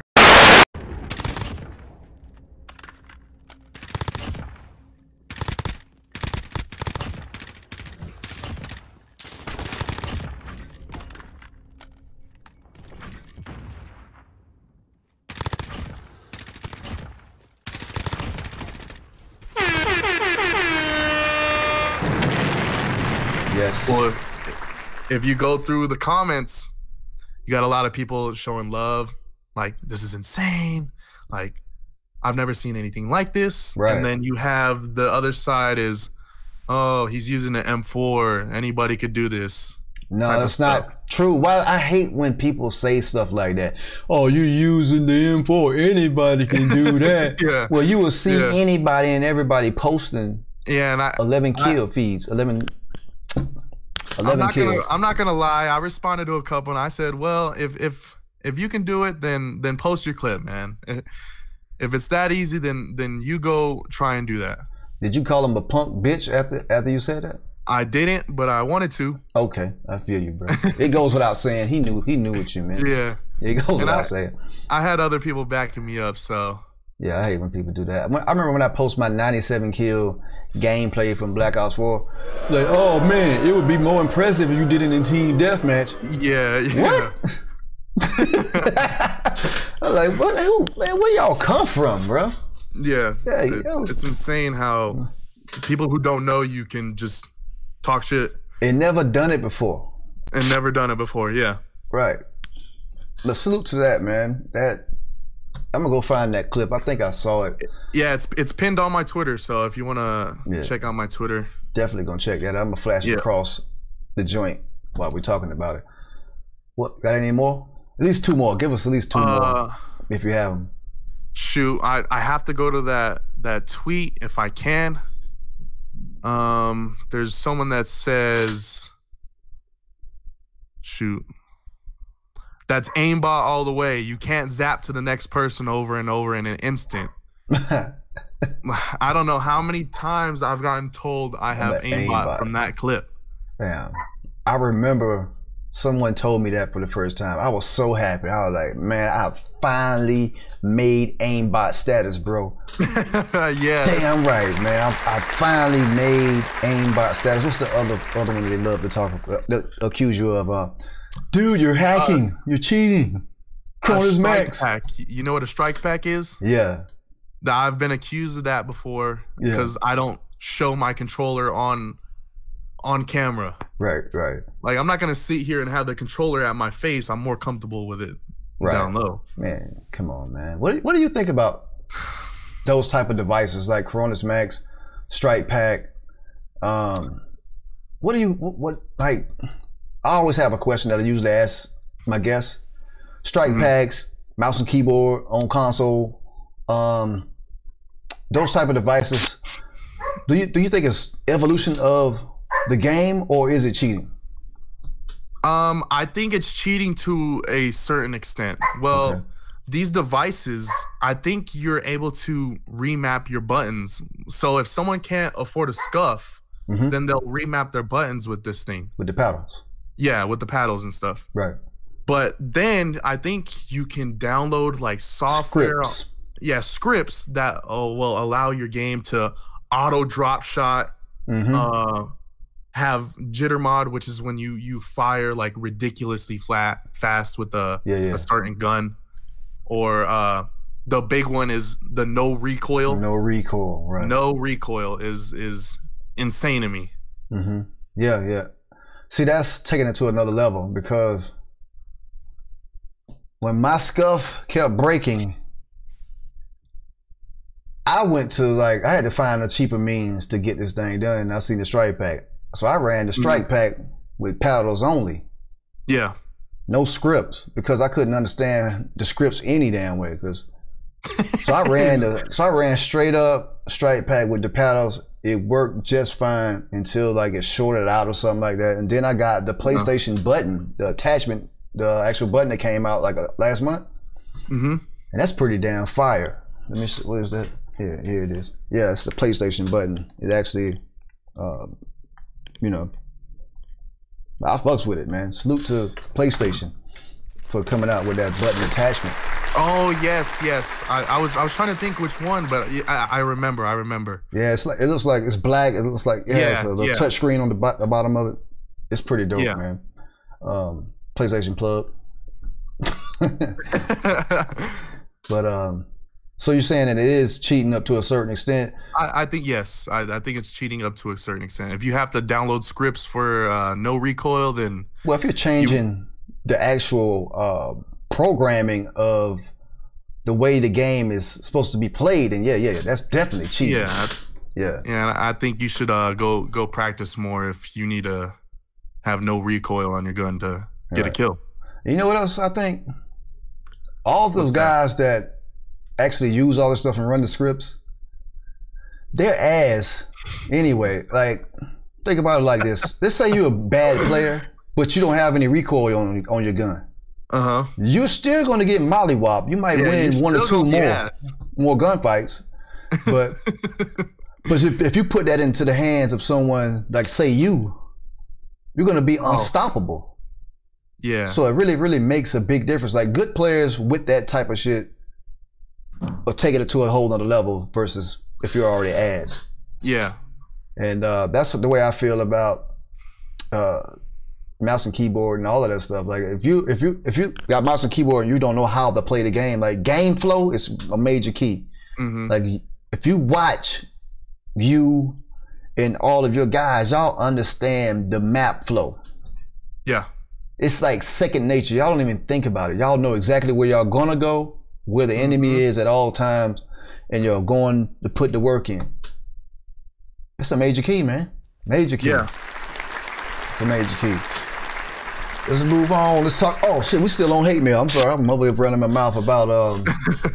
Yes. Well, if you go through the comments, you got a lot of people showing love. Like, this is insane. Like, I've never seen anything like this. Right. And then you have the other side is, oh, he's using an M4. Anybody could do this. No, it's not true. Why I hate when people say stuff like that. Oh, you using the M4. Anybody can do that. Yeah. Well, you will see anybody and everybody posting 11 kill feeds. 11 kills. I'm not gonna lie. I responded to a couple and I said, well, if you can do it, then post your clip, man. If it's that easy, then you go try and do that. Did you call him a punk bitch after you said that? I didn't, but I wanted to. Okay, I feel you, bro. It goes without saying. He knew what you meant. Yeah. It goes without saying. I had other people backing me up, so. Yeah, I hate when people do that. I remember when I post my 97 kill gameplay from Black Ops 4. Like, oh man, it would be more impressive if you did it in team deathmatch. Yeah. What? I'm like, where y'all come from, bro? Yeah. It's insane how people who don't know you can just talk shit. And never done it before. Yeah. Right. The salute to that, man. I'm gonna go find that clip. I think I saw it. Yeah, it's pinned on my Twitter, so if you wanna check out my Twitter. Definitely gonna check that out. I'm gonna flash it across the joint while we're talking about it. What, got any more? At least 2 more. Give us at least 2 more if you have them. Shoot, I have to go to that tweet if I can. There's someone that says, shoot, that's aimbot all the way. You can't zap to the next person over and over in an instant. I don't know how many times I've gotten told I have aimbot from that clip. Yeah, I remember someone told me that for the first time. I was so happy. I was like, man, I finally made aimbot status, bro. Yeah. Damn right, man. I finally made aimbot status. What's the other one that they love to talk about? That accuse you of? Dude, you're hacking. You're cheating. Cronus Max. Pack. You know what a strike pack is? Yeah. I've been accused of that before because I don't show my controller on camera. Right. Like, I'm not gonna sit here and have the controller at my face. I'm more comfortable with it down low. Man, come on, man. What do you think about those type of devices like Cronus Max, Strike Pack? What like? I always have a question that I usually ask my guests. Strike packs, mouse and keyboard on console, those type of devices. Do you think it's evolution of the game, or is it cheating? I think it's cheating to a certain extent. Well, these devices, I think you're able to remap your buttons. So if someone can't afford a scuff, then they'll remap their buttons with this thing. With the paddles. Yeah, with the paddles and stuff. Right. But then I think you can download like software. Scripts that will allow your game to auto drop shot, have jitter mod, which is when you fire like ridiculously fast with a certain gun, or the big one is the no recoil. No recoil, right? No recoil is insane to me. Yeah. See, that's taking it to another level, because when my scuff kept breaking, I went to I had to find a cheaper means to get this thing done. And I seen the strike pack. So I ran the strike pack with paddles only. Yeah. No scripts, because I couldn't understand the scripts any damn way. So I ran straight up strike pack with the paddles. It worked just fine until it shorted out or something like that. And then I got the PlayStation button, the attachment, the actual button that came out last month. And that's pretty damn fire. Let me see, what is that? Here it is. Yeah, it's the PlayStation button. It actually, I fucks with it, man. Salute to PlayStation for coming out with that button attachment. Oh yes. I was trying to think which one, but I remember. Yeah, it looks like it's black. It looks like it's a little touch screen on the bottom of it. It's pretty dope, man. PlayStation plug. But so you're saying that it is cheating up to a certain extent? I think yes. I think it's cheating up to a certain extent. If you have to download scripts for no recoil, then if you're changing the actual programming of the way the game is supposed to be played, and that's definitely cheating. Yeah. I think you should go practice more if you need to have no recoil on your gun to get a kill. You know what else I think? All of those guys that actually use all this stuff and run the scripts, they're ass anyway. Think about it like this. Let's say you're a bad player, but you don't have any recoil on your gun. You're still going to get mollywopped. You might win one or two more gunfights, but if you put that into the hands of someone like say you're going to be unstoppable. Yeah. So it really, really makes a big difference. Good players with that type of shit are taking it to a whole nother level versus if you're already ass. Yeah. And that's the way I feel about mouse and keyboard and all of that stuff. If you got mouse and keyboard and you don't know how to play the game, game flow is a major key. If you watch you and all of your guys, y'all understand the map flow. Yeah. It's second nature. Y'all don't even think about it. Y'all know exactly where y'all gonna go, where the enemy is at all times, and you're going to put the work in. It's a major key, man. Major key. Yeah. It's a major key. Let's move on. Let's talk. Oh shit, we still on hate mail. I'm sorry, I'm over here running my mouth about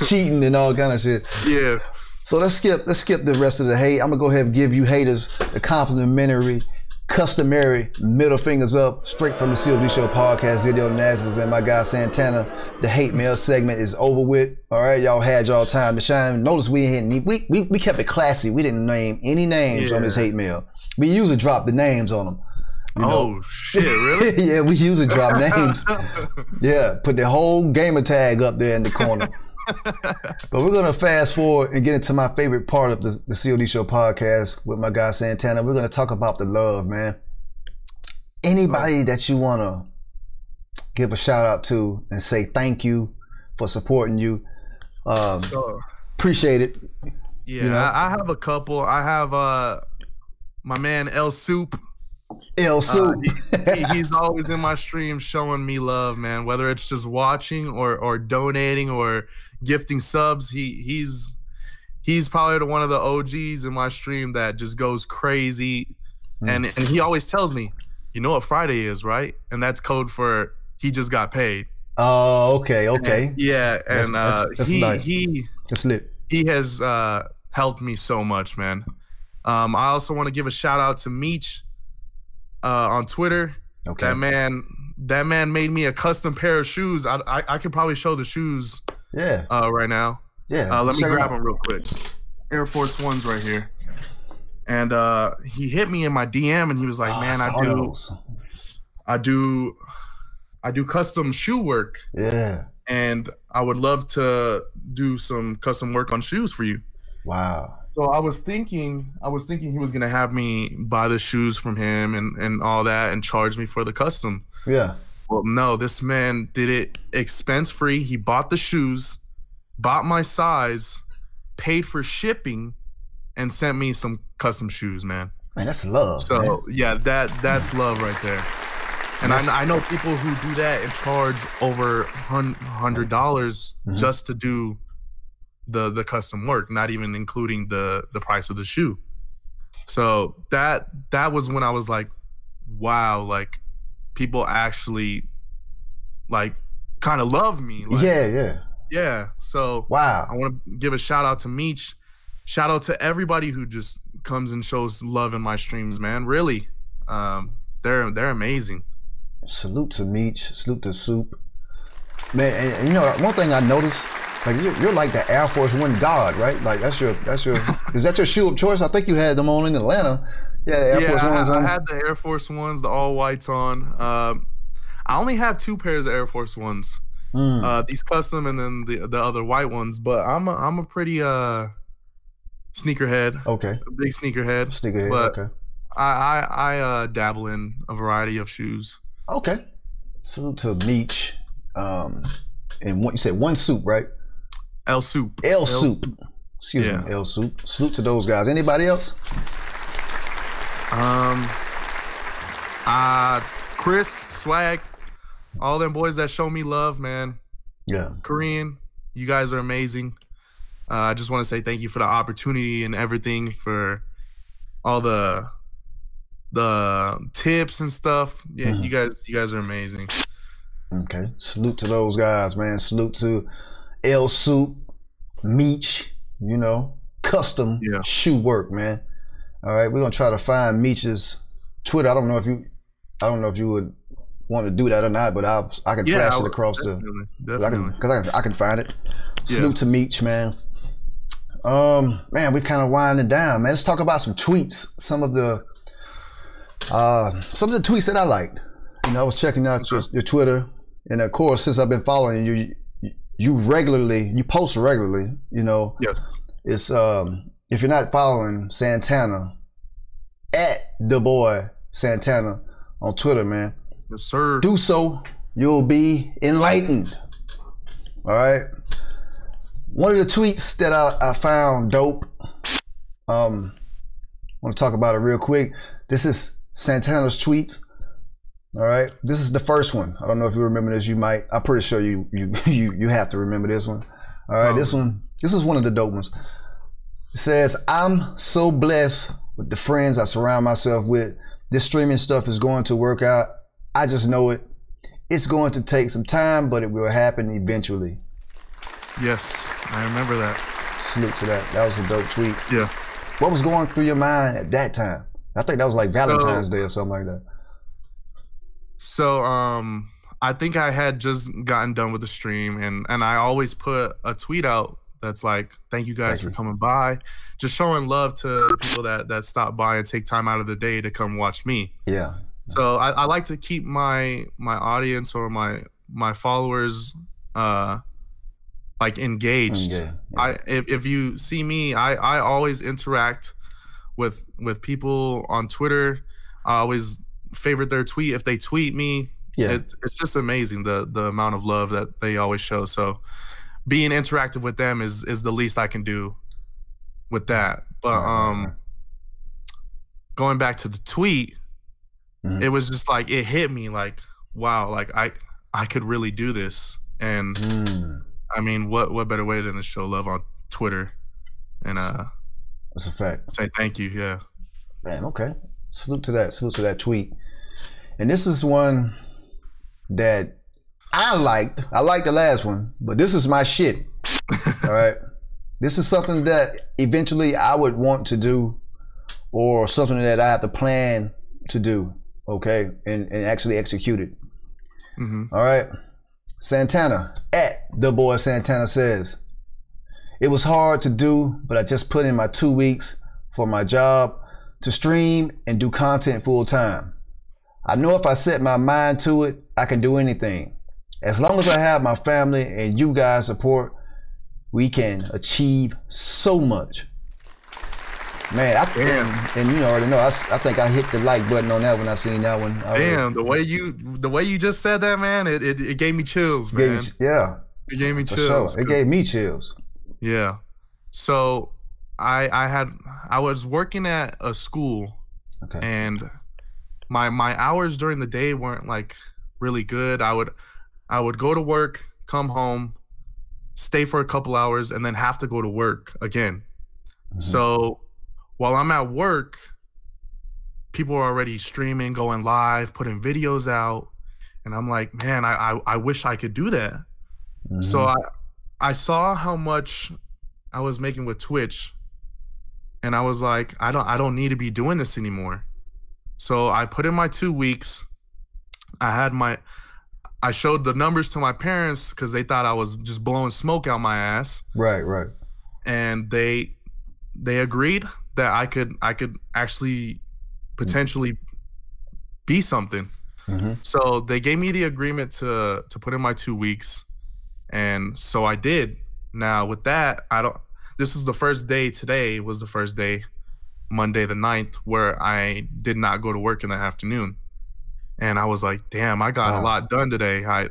cheating and all kind of shit. Yeah. So let's skip the rest of the hate. I'm gonna go ahead and give you haters the complimentary, customary middle fingers up straight from the COD Show podcast. Video Onasis and my guy Santana. The hate mail segment is over with. All right, y'all had y'all time to shine. Notice we kept it classy. We didn't name any names on this hate mail. We usually drop the names on them. Oh shit, really? Yeah, we usually drop names. Yeah, put the whole gamer tag up there in the corner. But we're gonna fast forward and get into my favorite part of the COD Show podcast with my guy Santana. We're gonna talk about the love, man. Anybody that you wanna give a shout out to and say thank you for supporting you. Appreciate it. Yeah, you know? I have a couple. I have my man El Soup. El Soup. He's always in my stream showing me love, man. Whether it's just watching or donating or gifting subs, he's probably one of the OGs in my stream that just goes crazy. And he always tells me, you know what Friday is, right? And that's code for he just got paid. Oh, okay. And, yeah, and that's nice. That's lit. He has helped me so much, man. I also want to give a shout out to Meech on Twitter. Okay. That man made me a custom pair of shoes. I could probably show the shoes. Yeah. Right now. Yeah. Let me grab them real quick. Air Force Ones right here. And he hit me in my DM and he was like, "Man, I do custom shoe work. Yeah. And I would love to do some custom work on shoes for you." Wow. So I was thinking he was gonna have me buy the shoes from him and all that and charge me for the custom. Yeah. Well, no, this man did it expense free. He bought the shoes, bought my size, paid for shipping, and sent me some custom shoes, man. Man, that's love. So man. yeah, that's love right there. And I know people who do that and charge over $100 just to do the custom work, not even including the price of the shoe. So that was when I was like, wow, like people actually like kind of love me. Like, yeah. So wow. I want to give a shout out to Meech. Shout out to everybody who just comes and shows love in my streams, man. Really, they're amazing. Salute to Meech. Salute to Soup. Man, and you know, one thing I noticed, like you're like the Air Force One god, right? Like that's your is that your shoe of choice? I think you had them on in Atlanta. Yeah, Air Force Ones on. I had the Air Force Ones, the all whites on. I only have 2 pairs of Air Force Ones. These custom and then the other white ones. But I'm a pretty sneakerhead. Okay. A big sneakerhead. Sneakerhead. But okay. I dabble in a variety of shoes. Okay. Salute to Meech. And what you said, One Soup, right? El Soup. El Soup. Excuse me, El Soup. Salute to those guys. Anybody else? Chris, Swag, all them boys that show me love, man. Yeah. Korean, you guys are amazing. I just want to say thank you for the opportunity and everything, for all the tips and stuff. Yeah, you guys are amazing. Okay. Salute to those guys, man. Salute to El Soup, Meech, you know, custom shoe work, man. All right, we're gonna try to find Meech's Twitter. I don't know if you would want to do that or not, but I can flash it across definitely. I can find it. Salute to Meech, man. Man, we kind of winding down, man. Let's talk about some tweets. Some of the tweets that I liked. You know, I was checking out your Twitter, and of course, since I've been following you, you post regularly. You know, it's if you're not following Santana at the Boi Santana on Twitter, man. Yes, sir. Do so. You'll be enlightened. All right. One of the tweets that I found dope. Want to talk about it real quick. This is Santana's tweets. All right. This is the first one. I don't know if you remember this. You might. I'm pretty sure you have to remember this one. All right. This is one of the dope ones. It says, "I'm so blessed with the friends I surround myself with. This streaming stuff is going to work out. I just know it. It's going to take some time, but it will happen eventually." Yes, I remember that. Salute to that. That was a dope tweet. Yeah. What was going through your mind at that time? I think that was like Valentine's Day or something like that. So, I think I had just gotten done with the stream, and I always put a tweet out that's like, "Thank you guys for coming by," just showing love to people that stop by and take time out of the day to come watch me. Yeah. So I like to keep my audience or my followers like engaged. Yeah. If you see me, I always interact with people on Twitter. I always favorite their tweet if they tweet me. Yeah. It's just amazing the amount of love that they always show. So being interactive with them is the least I can do with that. But going back to the tweet, it was just like it hit me like, wow, like I could really do this. And I mean, what better way than to show love on Twitter and that's a fact. Say thank you. Yeah. Man, okay. Salute to that tweet. And this is one that I liked. I liked the last one, but this is my shit. All right. This is something that eventually I would want to do, or something that I have to plan to do. Okay. And actually execute it. All right. Santana at the Boi Santana says, it was hard to do, but I just put in my 2 weeks for my job to stream and do content full time. I know if I set my mind to it, I can do anything. As long as I have my family and you guys support, we can achieve so much. Man, and you already know, I think I hit the like button on that when I seen that one. Damn, the way you just said that, man, it gave me chills, man. It gave me chills. Sure. It gave me chills. Yeah. So I was working at a school, and my hours during the day weren't like really good. I would go to work, come home, stay for a couple hours, and then have to go to work again. So while I'm at work, people are already streaming, going live, putting videos out, and I'm like, man, I wish I could do that. So I saw how much I was making with Twitch, and I was like, I don't need to be doing this anymore. So I put in my 2 weeks. I showed the numbers to my parents because they thought I was just blowing smoke out my ass. Right. And they agreed that I could actually potentially be something. So they gave me the agreement to put in my 2 weeks. And so I did. Now with that, this is the first day. Today was the first day, Monday the 9th, where I did not go to work in the afternoon. And I was like, damn, I got a lot done today. I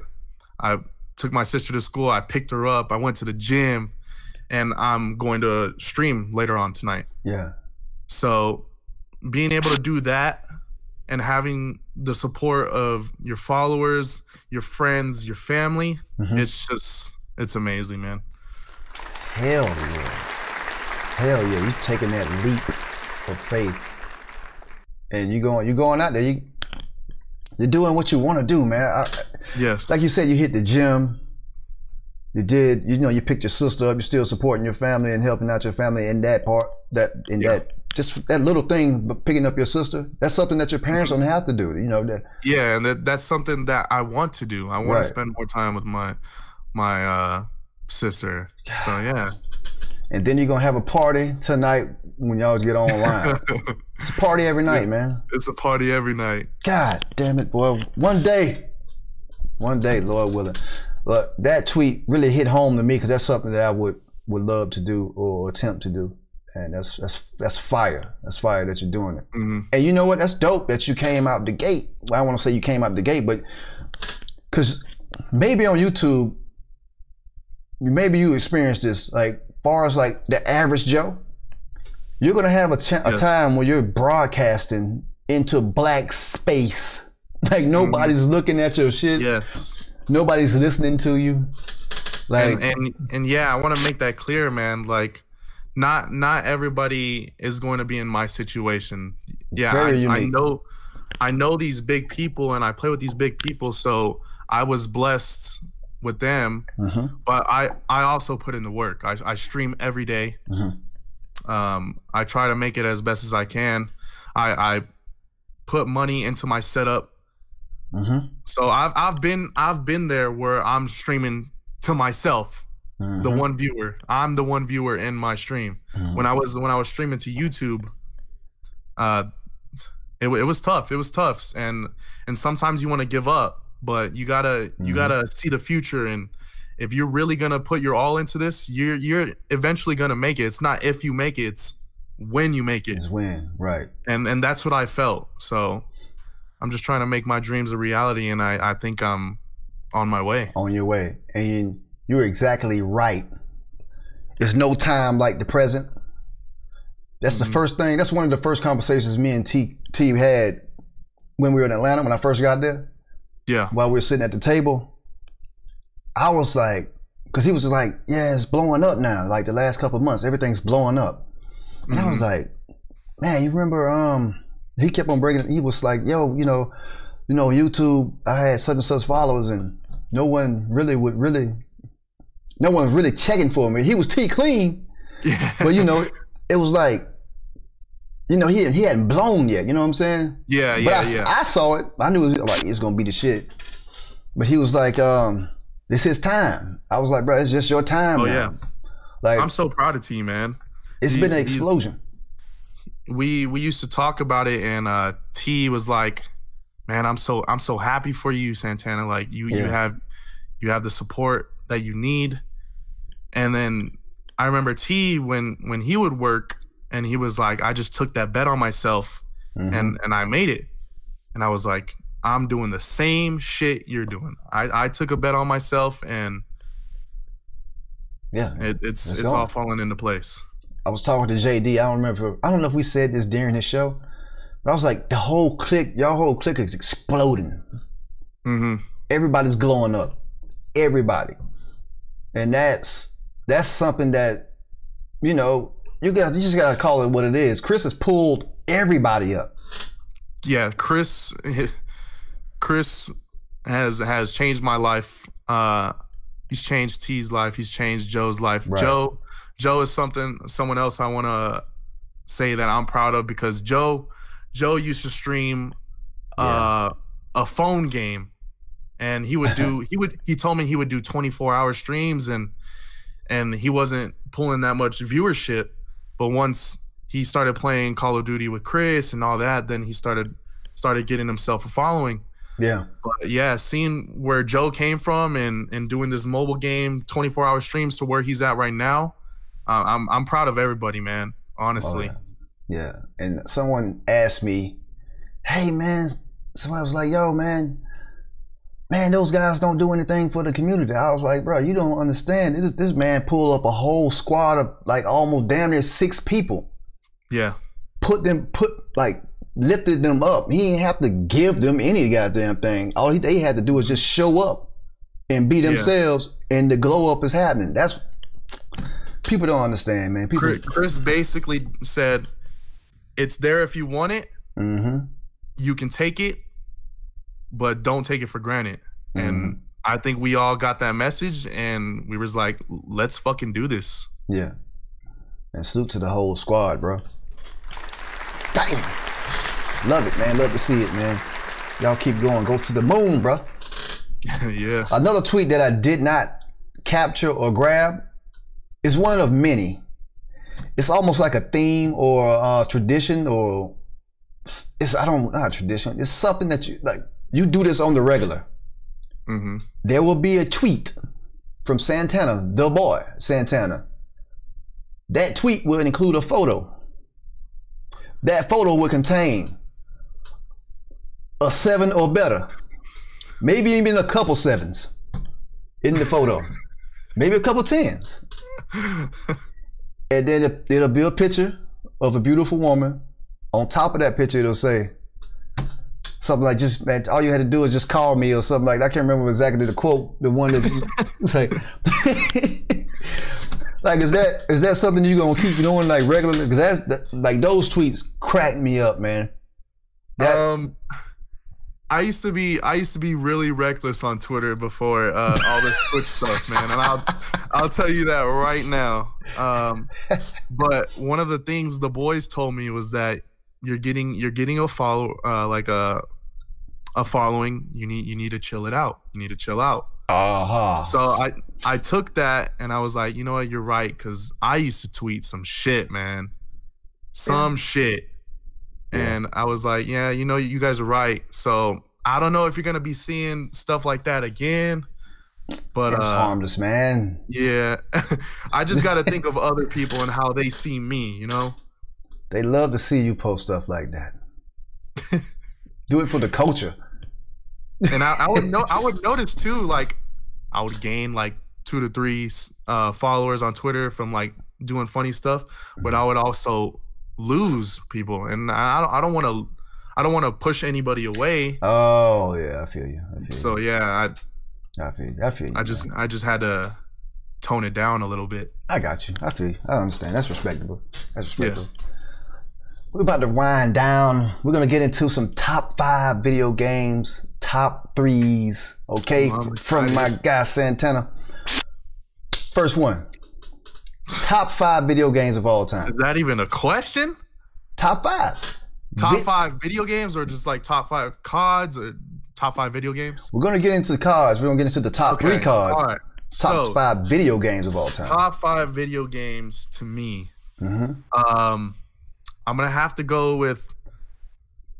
took my sister to school. I picked her up. I went to the gym, and I'm going to stream later on tonight. Yeah. So being able to do that and having the support of your followers, your friends, your family, it's amazing, man. Hell yeah. You taking that leap of faith, and you going out there. You're doing what you want to do, man. Yes. Like you said, you hit the gym. You picked your sister up. You're still supporting your family and helping out your family in that part. Just that little thing, but picking up your sister. That's something that your parents don't have to do. You know that. Yeah, and that's something that I want to do. I want to spend more time with my sister. So yeah. And then you're gonna have a party tonight when y'all get online. It's a party every night, man. It's a party every night. God damn it, boy. One day, Lord willing. But that tweet really hit home to me because that's something that I would love to do or attempt to do. And that's fire. That's fire that you're doing it. And you know what? That's dope that you came out the gate. Well, I don't want to say you came out the gate, but because maybe on YouTube, maybe you experienced this, like far as like the average Joe, you're going to have a time where you're broadcasting into black space. Like nobody's looking at your shit. Yes. Nobody's listening to you. Like and yeah, I want to make that clear, man. Like not everybody is going to be in my situation. Yeah, I know these big people and I play with these big people, so I was blessed with them. But I also put in the work. I stream every day. I try to make it as best as I can. I put money into my setup. So I've been there where I'm streaming to myself, the one viewer. I'm the one viewer in my stream. When I was streaming to YouTube, it was tough. It was tough, and sometimes you want to give up, but you gotta see the future if you're really gonna put your all into this, you're eventually gonna make it. It's not if you make it, it's when you make it. It's when, right. And that's what I felt. So I'm just trying to make my dreams a reality, and I think I'm on my way. On your way. And you're exactly right. There's no time like the present. That's the first thing. That's one of the first conversations me and T had when we were in Atlanta, when I first got there. Yeah. While we were sitting at the table, I was like, because he was just like, yeah, it's blowing up now. Like the last couple of months, everything's blowing up. And I was like, man, you remember, he kept on bringing it. He was like, yo, you know, YouTube, I had such and such followers and no one really no one's really checking for me. He was clean, but you know, it was like, you know, he hadn't blown yet. You know what I'm saying? Yeah, but I saw it. I knew it was like, it's gonna be the shit. But he was like, it's his time. I was like, bro, it's just your time. Oh now. yeah. Like, I'm so proud of T, man. It's been an explosion. We used to talk about it, and T was like, man, I'm so happy for you, Santana. Like you have the support that you need. And then I remember T when he would work, and he was like, I just took that bet on myself and I made it. And I was like, I'm doing the same shit you're doing. I took a bet on myself, and yeah, it's all falling into place. I was talking to JD. I don't know if we said this during his show, but I was like, the whole clique, y'all whole clique is exploding. Everybody's glowing up. Everybody. And that's something that, you know, you just gotta call it what it is. Chris has pulled everybody up. Yeah, Chris has changed my life. He's changed T's life. He's changed Joe's life. Right. Joe is someone else I want to say that I'm proud of, because Joe used to stream a phone game, and he told me he would do 24-hour streams, and he wasn't pulling that much viewership. But once he started playing Call of Duty with Chris and all that, then he started getting himself a following. Yeah. But yeah, seeing where Joe came from and doing this mobile game 24-hour streams to where he's at right now, I'm proud of everybody, man, honestly. Oh, yeah. And someone asked me, hey man, somebody was like, yo man, those guys don't do anything for the community. I was like, bro, you don't understand. This man pulled up a whole squad of like almost damn near 6 people. Yeah. Lifted them up. He didn't have to give them any goddamn thing. All they had to do was just show up and be themselves, and the glow up is happening. That's, people don't understand, man. Chris basically said, it's there if you want it. You can take it, but don't take it for granted. And I think we all got that message, and we was like, let's fucking do this. Yeah. And salute to the whole squad, bro. Damn. Love it, man. Love to see it, man. Y'all keep going. Go to the moon, bro. Yeah. Another tweet that I did not capture or grab is one of many. It's almost like a theme or a tradition, or not a tradition. It's something that you do this on the regular. There will be a tweet from Santana, the boy Santana. That tweet will include a photo. That photo will contain a 7 or better, maybe even a couple 7s in the photo, maybe a couple 10s. And then it'll be a picture of a beautiful woman. On top of that picture, it'll say something like, just, man, all you had to do is just call me, or something like that. I can't remember exactly the quote, the one that like, like, is that something you gonna keep doing like regularly? Because that's like, those tweets crack me up, man. I used to be really reckless on Twitter before all this Twitch stuff, man, and I'll tell you that right now. But one of the things the boys told me was that you're getting a follow, like a following. You need to chill it out. You need to chill out. So I took that, and I was like, you know what, you're right, because I used to tweet some shit, man, shit. And I was like, yeah, you know, you guys are right. So I don't know if you're going to be seeing stuff like that again, But That's harmless, man. yeah, I just got to think of other people and how they see me, you know? They love to see you post stuff like that. Do it for the culture. And I would notice too, like I would gain like 2 to 3 followers on Twitter from like doing funny stuff, but I would also lose people, and I don't want to push anybody away. Oh yeah, I feel you. So yeah, I feel you. I just had to tone it down a little bit. I got you. I feel you. I understand. That's respectable. Yeah. We're about to wind down. We're gonna get into some top 5 video games, top 3s. Okay, from my guy Santana. First one. Top 5 video games of all time. Is that even a question? Top 5. Top 5 video games, or just like top 5 CODs, or top 5 video games? We're gonna get into the CODs. We're gonna get into the top 3 CODs. All right. Top 5 video games of all time. Top 5 video games to me. I'm gonna have to go with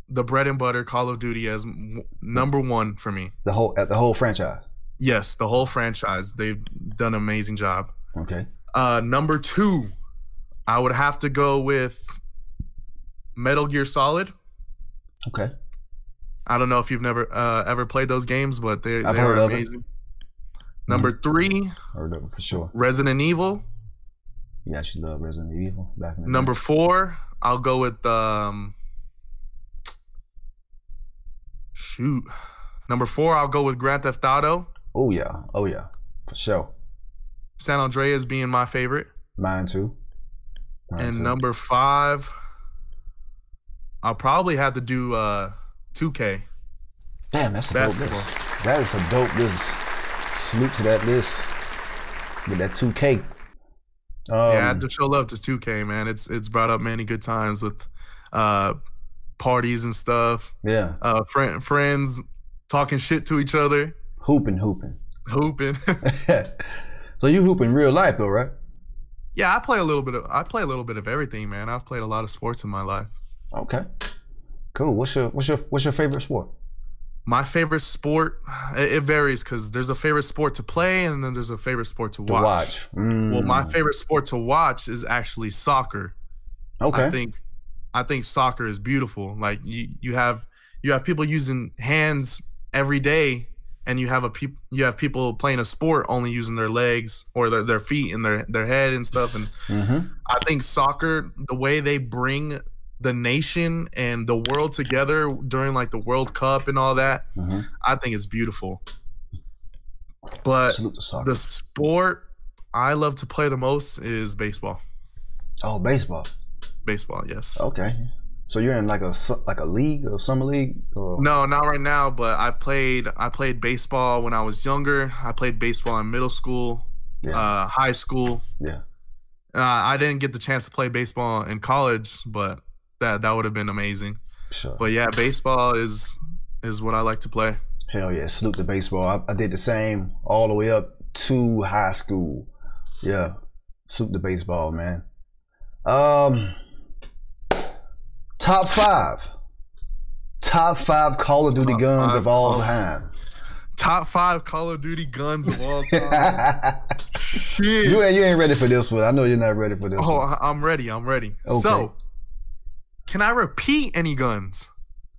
the bread and butter Call of Duty as number 1 for me. The whole franchise. Yes, the whole franchise. They've done an amazing job. Okay. Number 2, I would have to go with Metal Gear Solid. Okay. I don't know if you've never ever played those games, but they're amazing. Number 3, heard of it for sure. Resident Evil. Yeah, she loved Resident Evil back in the Number day. 4, I'll go with Number 4, I'll go with Grand Theft Auto. Oh yeah, for sure. San Andreas being my favorite. Mine too. And number 5, I'll probably have to do 2K. Damn, that's a dope list. That is a dope list. Salute to that list with that 2K. Yeah, I have to show love to 2K, man. It's brought up many good times with parties and stuff. Yeah. Friends talking shit to each other. Hooping. So you hoop in real life though, right? Yeah, I play a little bit of everything, man. I've played a lot of sports in my life. Okay. Cool. What's your favorite sport? My favorite sport, it varies because there's a favorite sport to play and then there's a favorite sport to watch. Well, my favorite sport to watch is actually soccer. Okay. I think soccer is beautiful. Like you have people using hands every day, and you have people playing a sport only using their legs or their feet and their head and stuff. And I think soccer, the way they bring the nation and the world together during like the World Cup and all that, I think it's beautiful. But the sport I love to play the most is baseball. Oh, baseball. Baseball, yes. Okay. So you're in like a league or summer league? Or? No, not right now, but I played baseball when I was younger. I played baseball in middle school, high school. Yeah. I didn't get the chance to play baseball in college, but that would have been amazing. Sure. But yeah, baseball is what I like to play. Hell yeah, salute to baseball. I did the same all the way up to high school. Yeah, salute to baseball, man. Top 5 Call of Duty guns of all time. Top 5 Call of Duty guns of all time. Shit. You ain't ready for this one. I know you're not ready for this one. Oh, I'm ready. Okay. So, can I repeat any guns?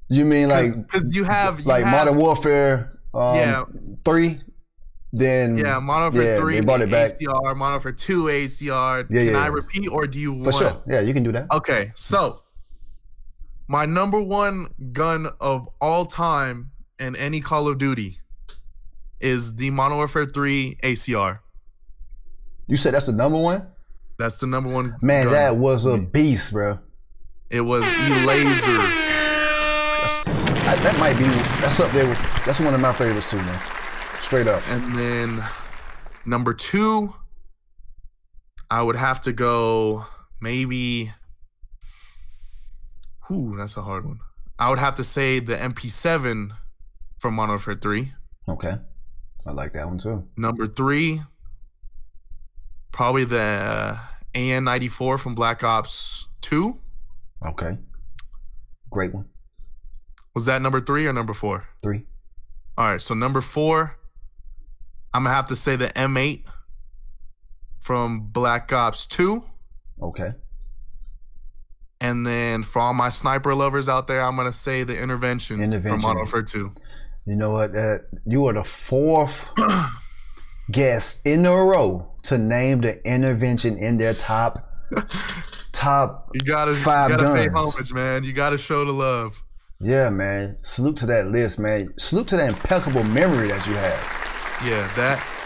You mean like because you have Modern Warfare 3? Then Modern Warfare 3 they brought it back. ACR, Modern Warfare 2 ACR. Can I repeat, or do you want? For sure. Yeah, you can do that. Okay, so my number 1 gun of all time in any Call of Duty is the Modern Warfare 3 ACR. You said that's the number 1? That's the number 1. Man, gun. That was a beast, bro. It was laser. That might be. That's up there. That's one of my favorites too, man. Straight up. And then number 2, I would have to go maybe. That's a hard one. I would have to say the MP7 from Modern Warfare 3. Okay. I like that one too. Number 3, probably the AN-94 from Black Ops 2. Okay. Great one. Was that number 3 or number 4? 3. All right, so number 4, I'm gonna have to say the M8 from Black Ops 2. Okay. And then for all my sniper lovers out there, I'm gonna say the Intervention from Modern Warfare 2. You know what? You are the fourth guest in a row to name the Intervention in their top you gotta 5 guns. Pay homage, man. You gotta show the love. Yeah, man. Salute to that list, man. Salute to that impeccable memory that you have. Yeah,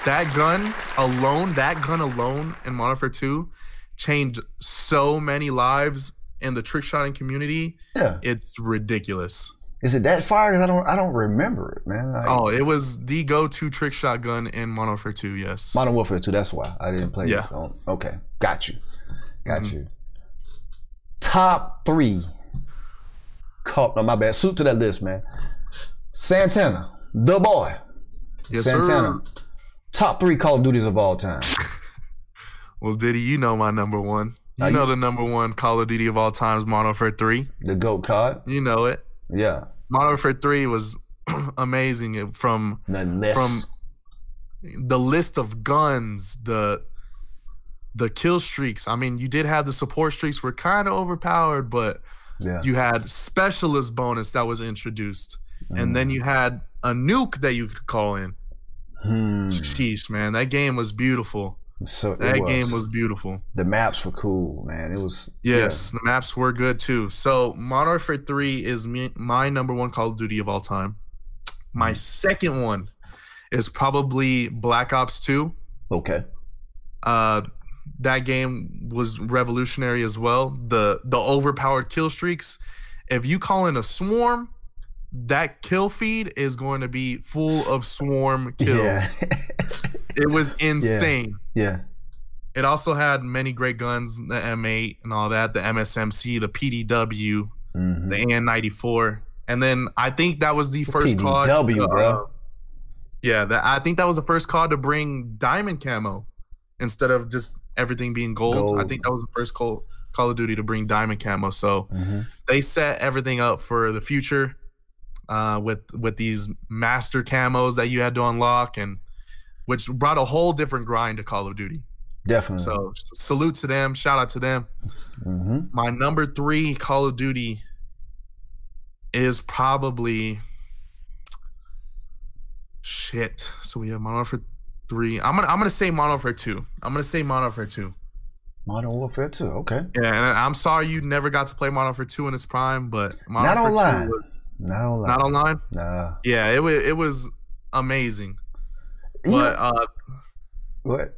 that gun alone in Modern Warfare 2 changed so many lives in the trick shotting community. Yeah, it's ridiculous. Is it that far? I don't remember it, man. It was the go-to trick shot gun in Modern Warfare 2. Yes, Modern Warfare 2. That's why I didn't play. Yeah. Okay, got you. Top 3. No, my bad. Salute to that list, man. Santana, the boy. Yes, Santana. Sir. Top 3 Call of Duties of all time. Well, Diddy, you know my number one. You know the number one Call of Duty of all time is Modern Warfare 3. The GOAT COD. You know it. Yeah. Modern Warfare 3 was amazing from the list of guns, the kill streaks. I mean, you did have the support streaks were kind of overpowered, but you had specialist bonus that was introduced. And then you had a nuke that you could call in. Sheesh, man. That game was beautiful. So that game was beautiful. The maps were cool, man. It was. Yes, the maps were good too. So Modern Warfare 3 is my number one Call of Duty of all time. My second one is probably Black Ops 2. Okay. That game was revolutionary as well. The overpowered kill streaks. If you call in a swarm, that kill feed is going to be full of swarm kills. Yeah. It was insane. Yeah. It also had many great guns, the M8 and all that, the MSMC, the PDW, the AN-94. And then I think that was the first COD. PDW, bro. Yeah, I think that was the first COD to bring diamond camo instead of just everything being gold. I think that was the first Call of Duty to bring diamond camo. So they set everything up for the future with these master camos that you had to unlock, and which brought a whole different grind to Call of Duty. Definitely. So salute to them. Shout out to them. My number 3 Call of Duty is probably shit. So we have Modern Warfare 3. I'm gonna say Modern Warfare 2. Modern Warfare 2. Okay. Yeah, and I'm sorry you never got to play Modern Warfare 2 in its prime, but Not online. Not online. Nah. Yeah, it was amazing. But what?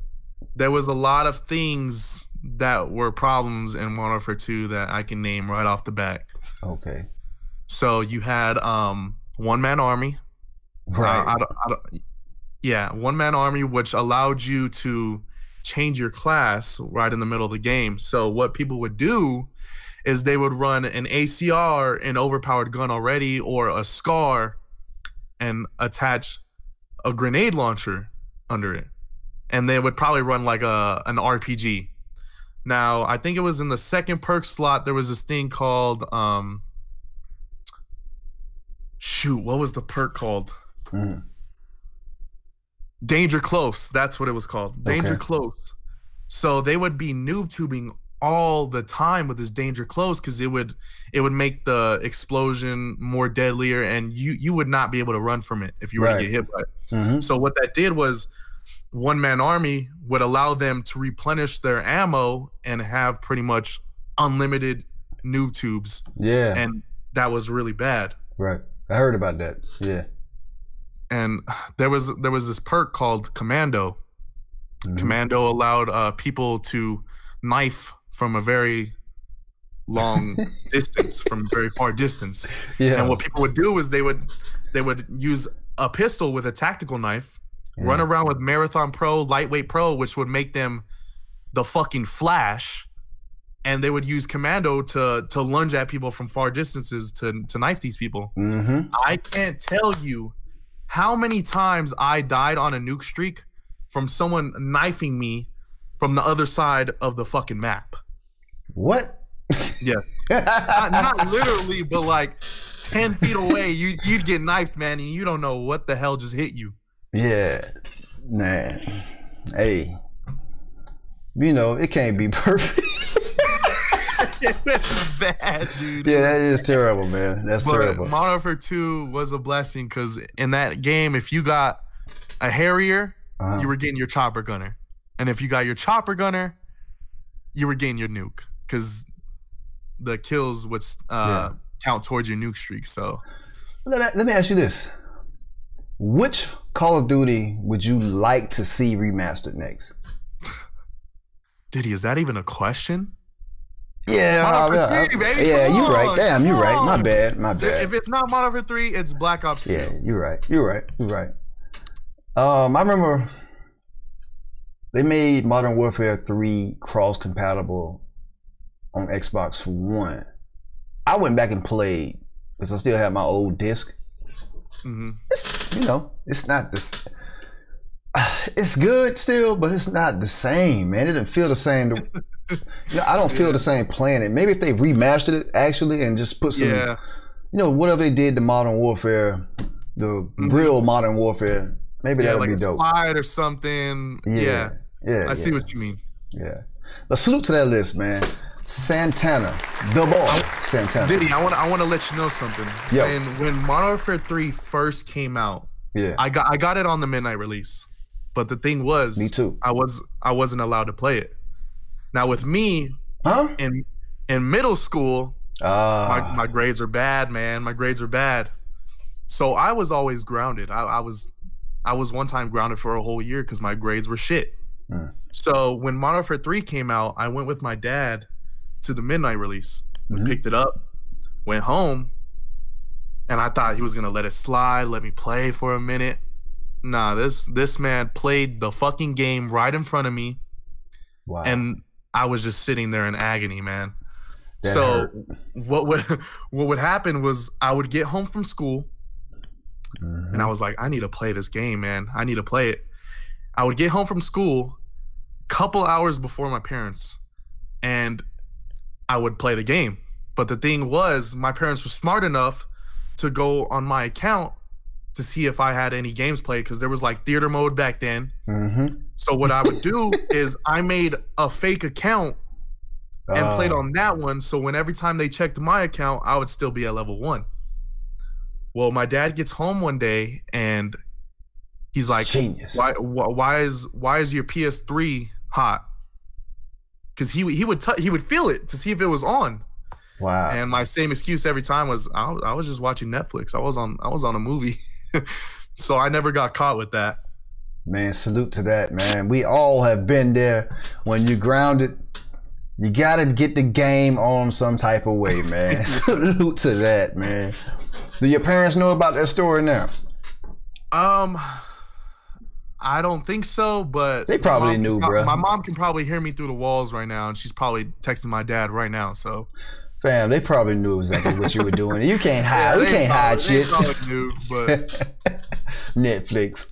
There was a lot of things that were problems in Modern Warfare 2 that I can name right off the bat. Okay. So you had one-man army. Right. One-man army, which allowed you to change your class right in the middle of the game. So what people would do is they would run an ACR, an overpowered gun already, or a SCAR, and attach a grenade launcher under it. And they would probably run like an RPG. Now, I think it was in the second perk slot, there was this thing called, what was the perk called? Danger Close. That's what it was called. Danger Close. So they would be noob tubing all the time with this Danger Close because it would make the explosion more deadlier, and you would not be able to run from it if you were to get hit by it. So what that did was one-man army would allow them to replenish their ammo and have pretty much unlimited noob tubes. Yeah. And that was really bad. Right. I heard about that. Yeah. And there was this perk called Commando. Commando allowed people to knife from a very long distance, from a very far distance. Yeah. And what people would do is they would use a pistol with a tactical knife, run around with Marathon Pro, Lightweight Pro, which would make them the fucking Flash. And they would use Commando to lunge at people from far distances to knife these people. I can't tell you how many times I died on a nuke streak from someone knifing me from the other side of the fucking map. What? Yes. not literally, but like 10 feet away, you'd get knifed, man, and you don't know what the hell just hit you. Yeah. Man, hey, you know, it can't be perfect. It's bad, dude. Yeah, that is terrible, man. That's terrible. Modern Warfare 2 was a blessing because in that game, if you got a Harrier, you were getting your chopper gunner. And if you got your chopper gunner, you were getting your nuke because the kills would count towards your nuke streak. So let me ask you this. Which Call of Duty would you like to see remastered Diddy, is that even a question? Yeah, yeah, you're right. Damn, you're right. My bad. If it's not Modern Warfare 3, it's Black Ops 2. Yeah, you're right. I remember they made Modern Warfare 3 cross-compatible on Xbox One. I went back and played because I still have my old disc. It's, you know, it's not this. It's good still, but it's not the same, man. It didn't feel the same. You know, I don't feel the same playing it. Maybe if they remastered it actually and just put some, you know, whatever they did to Modern Warfare, the real Modern Warfare, maybe that would be dope. Slide or something. Yeah. I see what you mean. Yeah. But salute to that list, man. Santana, the boss, Santana. Diddy, I want to let you know something. Yo. When Modern Warfare 3 first came out, I got it on the midnight release. But the thing was, me too. I wasn't allowed to play it. Now with me, in middle school, my grades are bad, man. My grades are bad. So I was always grounded. I was one time grounded for a whole year because my grades were shit. So when Modern Warfare 3 came out, I went with my dad to the midnight release. We picked it up, went home, and I thought he was gonna let it slide, let me play for a minute. Nah, this man played the fucking game right in front of me. Wow. And I was just sitting there in agony, man. That hurt. what would happen was I would get home from school and I was like, I need to play this game, man. I need to play it. I would get home from school a couple hours before my parents and I would play the game. But the thing was, my parents were smart enough to go on my account to see if I had any games played because there was like theater mode back then. So what I would do is I made a fake account and played on that one. So when every time they checked my account, I would still be at level 1. Well, my dad gets home one day and he's like, genius. Why is your PS3 hot? Because he would feel it to see if it was on. Wow. And my same excuse every time was I was just watching Netflix. I was on a movie. So I never got caught with that. Man, salute to that, man. We all have been there. When you're grounded, you gotta get the game on some type of way, man. Salute to that, man. Do your parents know about that story now? I don't think so, but they probably knew, bro. My mom can probably hear me through the walls right now, and she's probably texting my dad right now. So, fam, they probably knew exactly what you were doing. You can't hide. We can't hide shit. They probably knew, but Netflix.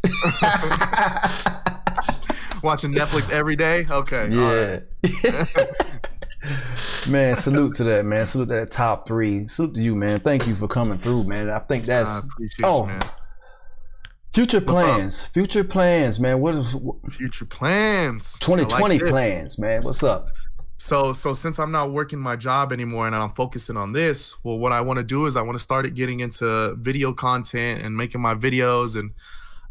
Watching Netflix every day. Okay. Yeah. Man, salute to that, man. Salute to that top 3. Salute to you, man. Thank you for coming through, man. I think that's appreciate you, man. Future plans. Future plans, man. What is future plans? 2020 plans, man. What's up? So since I'm not working my job anymore and I'm focusing on this, well, what I want to do is I want to start getting into video content and making my videos. And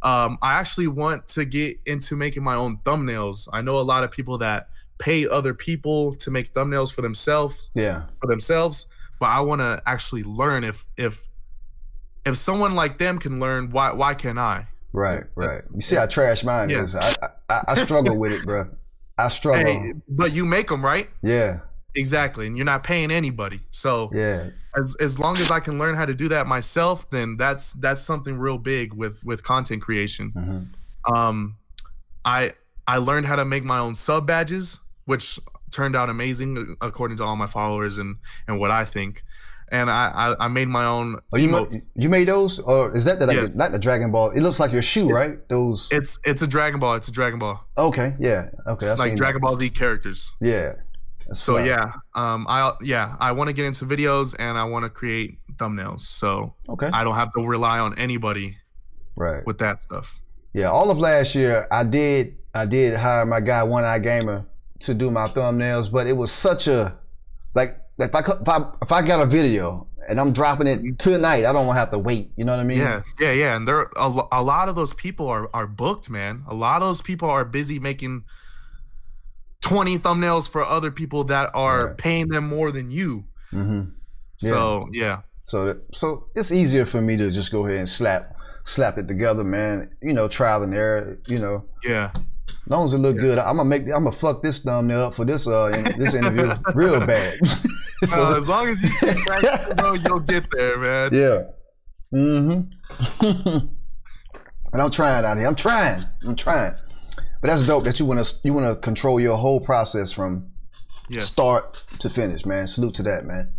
I actually want to get into making my own thumbnails. I know a lot of people that pay other people to make thumbnails for themselves. But I want to actually learn if someone like them can learn, why can't I? Right. You see how trash mine is. I struggle with it, bro. I struggle. Hey, but you make them, right? Yeah. Exactly. And you're not paying anybody. So yeah, as long as I can learn how to do that myself, then that's something real big with content creation. I learned how to make my own sub badges, which turned out amazing according to all my followers and what I think. And I made my own emotes. You made those, or is that like not the Dragon Ball? It looks like your shoe, right? Those. It's a Dragon Ball. It's a Dragon Ball. Okay, yeah, okay. Like Dragon Ball Z characters. Yeah. So yeah, I want to get into videos and I want to create thumbnails. So I don't have to rely on anybody. Right. With that stuff. Yeah, all of last year I did hire my guy One Eye Gamer to do my thumbnails, but it was such a like if I got a video and I'm dropping it tonight, I don't want to have to wait. You know what I mean? Yeah. And there a lot of those people are booked, man. A lot of those people are busy making 20 thumbnails for other people that are paying them more than you. Mm-hmm. So yeah. So it's easier for me to just go ahead and slap it together, man. You know, trial and error. You know. Yeah. As long as it look good, I'm gonna fuck this thumbnail up for this this interview real bad. So as long as you keep practicing, bro, you'll get there, man. Yeah. Mm-hmm. And I'm trying out here. I'm trying. But that's dope that you wanna control your whole process from start to finish, man. Salute to that, man.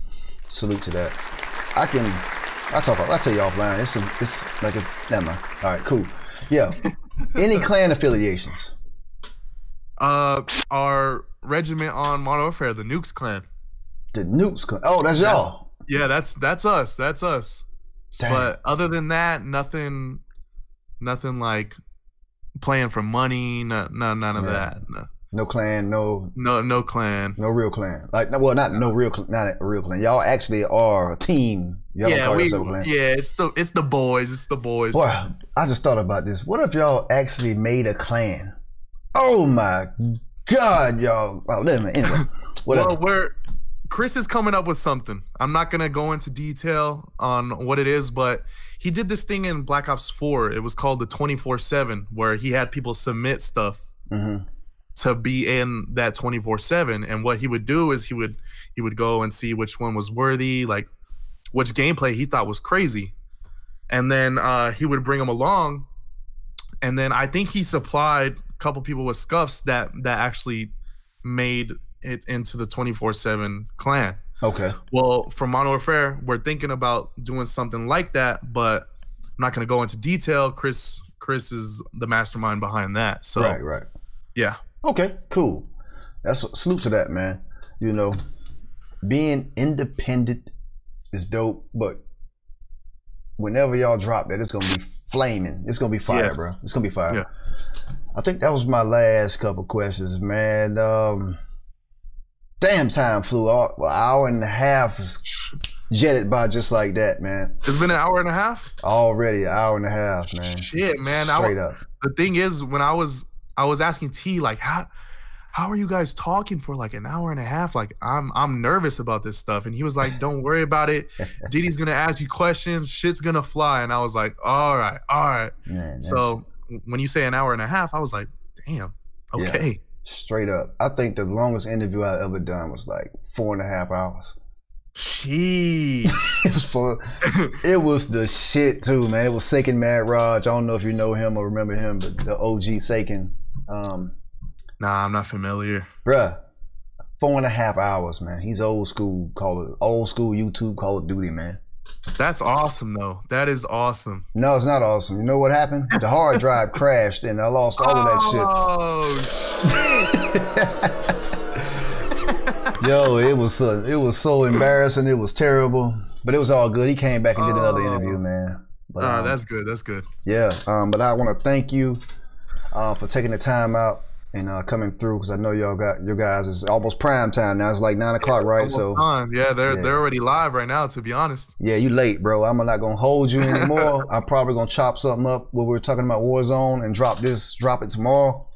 Salute to that. I'll tell you offline. It's like a never mind. All right, cool. Yeah. Any clan affiliations? Our regiment on Modern Warfare, the Nukes clan. The Nukes clan. Oh, that's y'all. Yeah, that's us. That's us. Damn. But other than that, nothing like playing for money. None of that. No. No clan. No clan. No real clan. Like, well, not a real clan. Y'all actually are a team. Yeah, it's the boys. It's the boys. Boy, I just thought about this. What if y'all actually made a clan? Oh my God, y'all. Oh, anyway, whatever. Well, Chris is coming up with something. I'm not gonna go into detail on what it is, but he did this thing in Black Ops 4. It was called the 24/7, where he had people submit stuff to be in that 24/7. And what he would do is he would go and see which one was worthy, like which gameplay he thought was crazy, and then he would bring them along. And then I think he supplied a couple people with scuffs that actually made it into the 24/7 clan. Okay. Well, for Modern Warfare, we're thinking about doing something like that, but I'm not going to go into detail. Chris is the mastermind behind that. So right. Yeah. Okay. Cool. That's salute to that, man. You know, being independent is dope, but whenever y'all drop that, it's gonna be flaming. It's gonna be fire, bro. It's gonna be fire. Yeah. I think that was my last couple questions, man. Damn, time flew. An hour and a half is jetted by just like that, man. It's been an hour and a half? Already, an hour and a half, man. Shit, man. Straight up. The thing is, when I was asking T, like, how are you guys talking for like an hour and a half? Like, I'm nervous about this stuff. And he was like, don't worry about it. Diddy's gonna ask you questions, shit's gonna fly. And I was like, all right. Man, so when you say an hour and a half, I was like, damn, okay. Yeah, straight up. I think the longest interview I ever done was like 4.5 hours. Gee. It was the shit too, man. It was Saken Mad Raj. I don't know if you know him or remember him, but the OG Saken. Nah, I'm not familiar. Bruh, 4.5 hours, man. He's old school YouTube Call of Duty, man. That's awesome, though. That is awesome. No, it's not awesome. You know what happened? The hard drive crashed and I lost all of that shit. Oh, Yo, it was so embarrassing. It was terrible, but it was all good. He came back and did another interview, man. But, that's good. That's good. Yeah, but I want to thank you for taking the time out and coming through, because I know your guys is almost prime time now. It's like 9 o'clock, right? So time. Yeah, they're already live right now, to be honest. Yeah, you late, bro. I'm not gonna hold you anymore. I'm probably gonna chop something up where we're talking about Warzone and drop it tomorrow.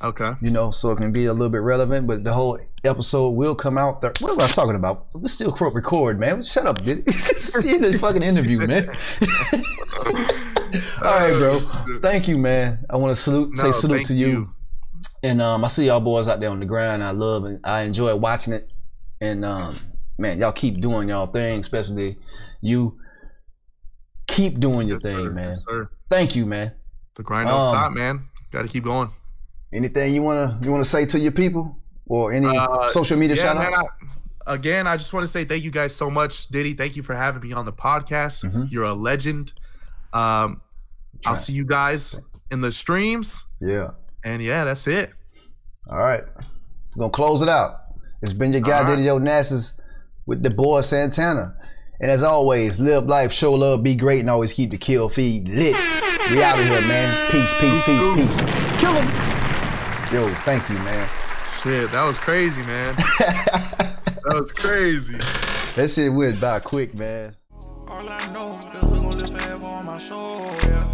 Okay. You know, so it can be a little bit relevant, but the whole episode will come out. What am I talking about? Let's still record, man. Shut up, dude. In this fucking interview, man. All right, bro. Thank you, man. I want to say salute to you. And I see y'all boys out there on the grind. I enjoy watching it. And man, y'all keep doing y'all thing, especially you. Keep doing your thing, man. Yes, sir. Thank you, man. The grind don't stop, man. Got to keep going. Anything you wanna say to your people, or any social media shout outs? Again, I just want to say thank you guys so much. Diddy, thank you for having me on the podcast. You're a legend. I'll see you guys in the streams. Yeah. And yeah, that's it. All right. We're going to close it out. It's been your guy, Diddy Onasis, with the Boi Santana. And as always, live life, show love, be great, and always keep the kill feed lit. We out of here, man. Peace, peace, peace, peace. Kill him. Yo, thank you, man. Shit, that was crazy, man. That was crazy. That shit went by quick, man. All I know, the hood gon' live forever on my soul, yeah.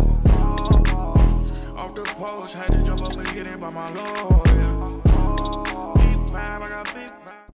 Off the post, had to jump up and get it by my lord, yeah. Big vibe, I got big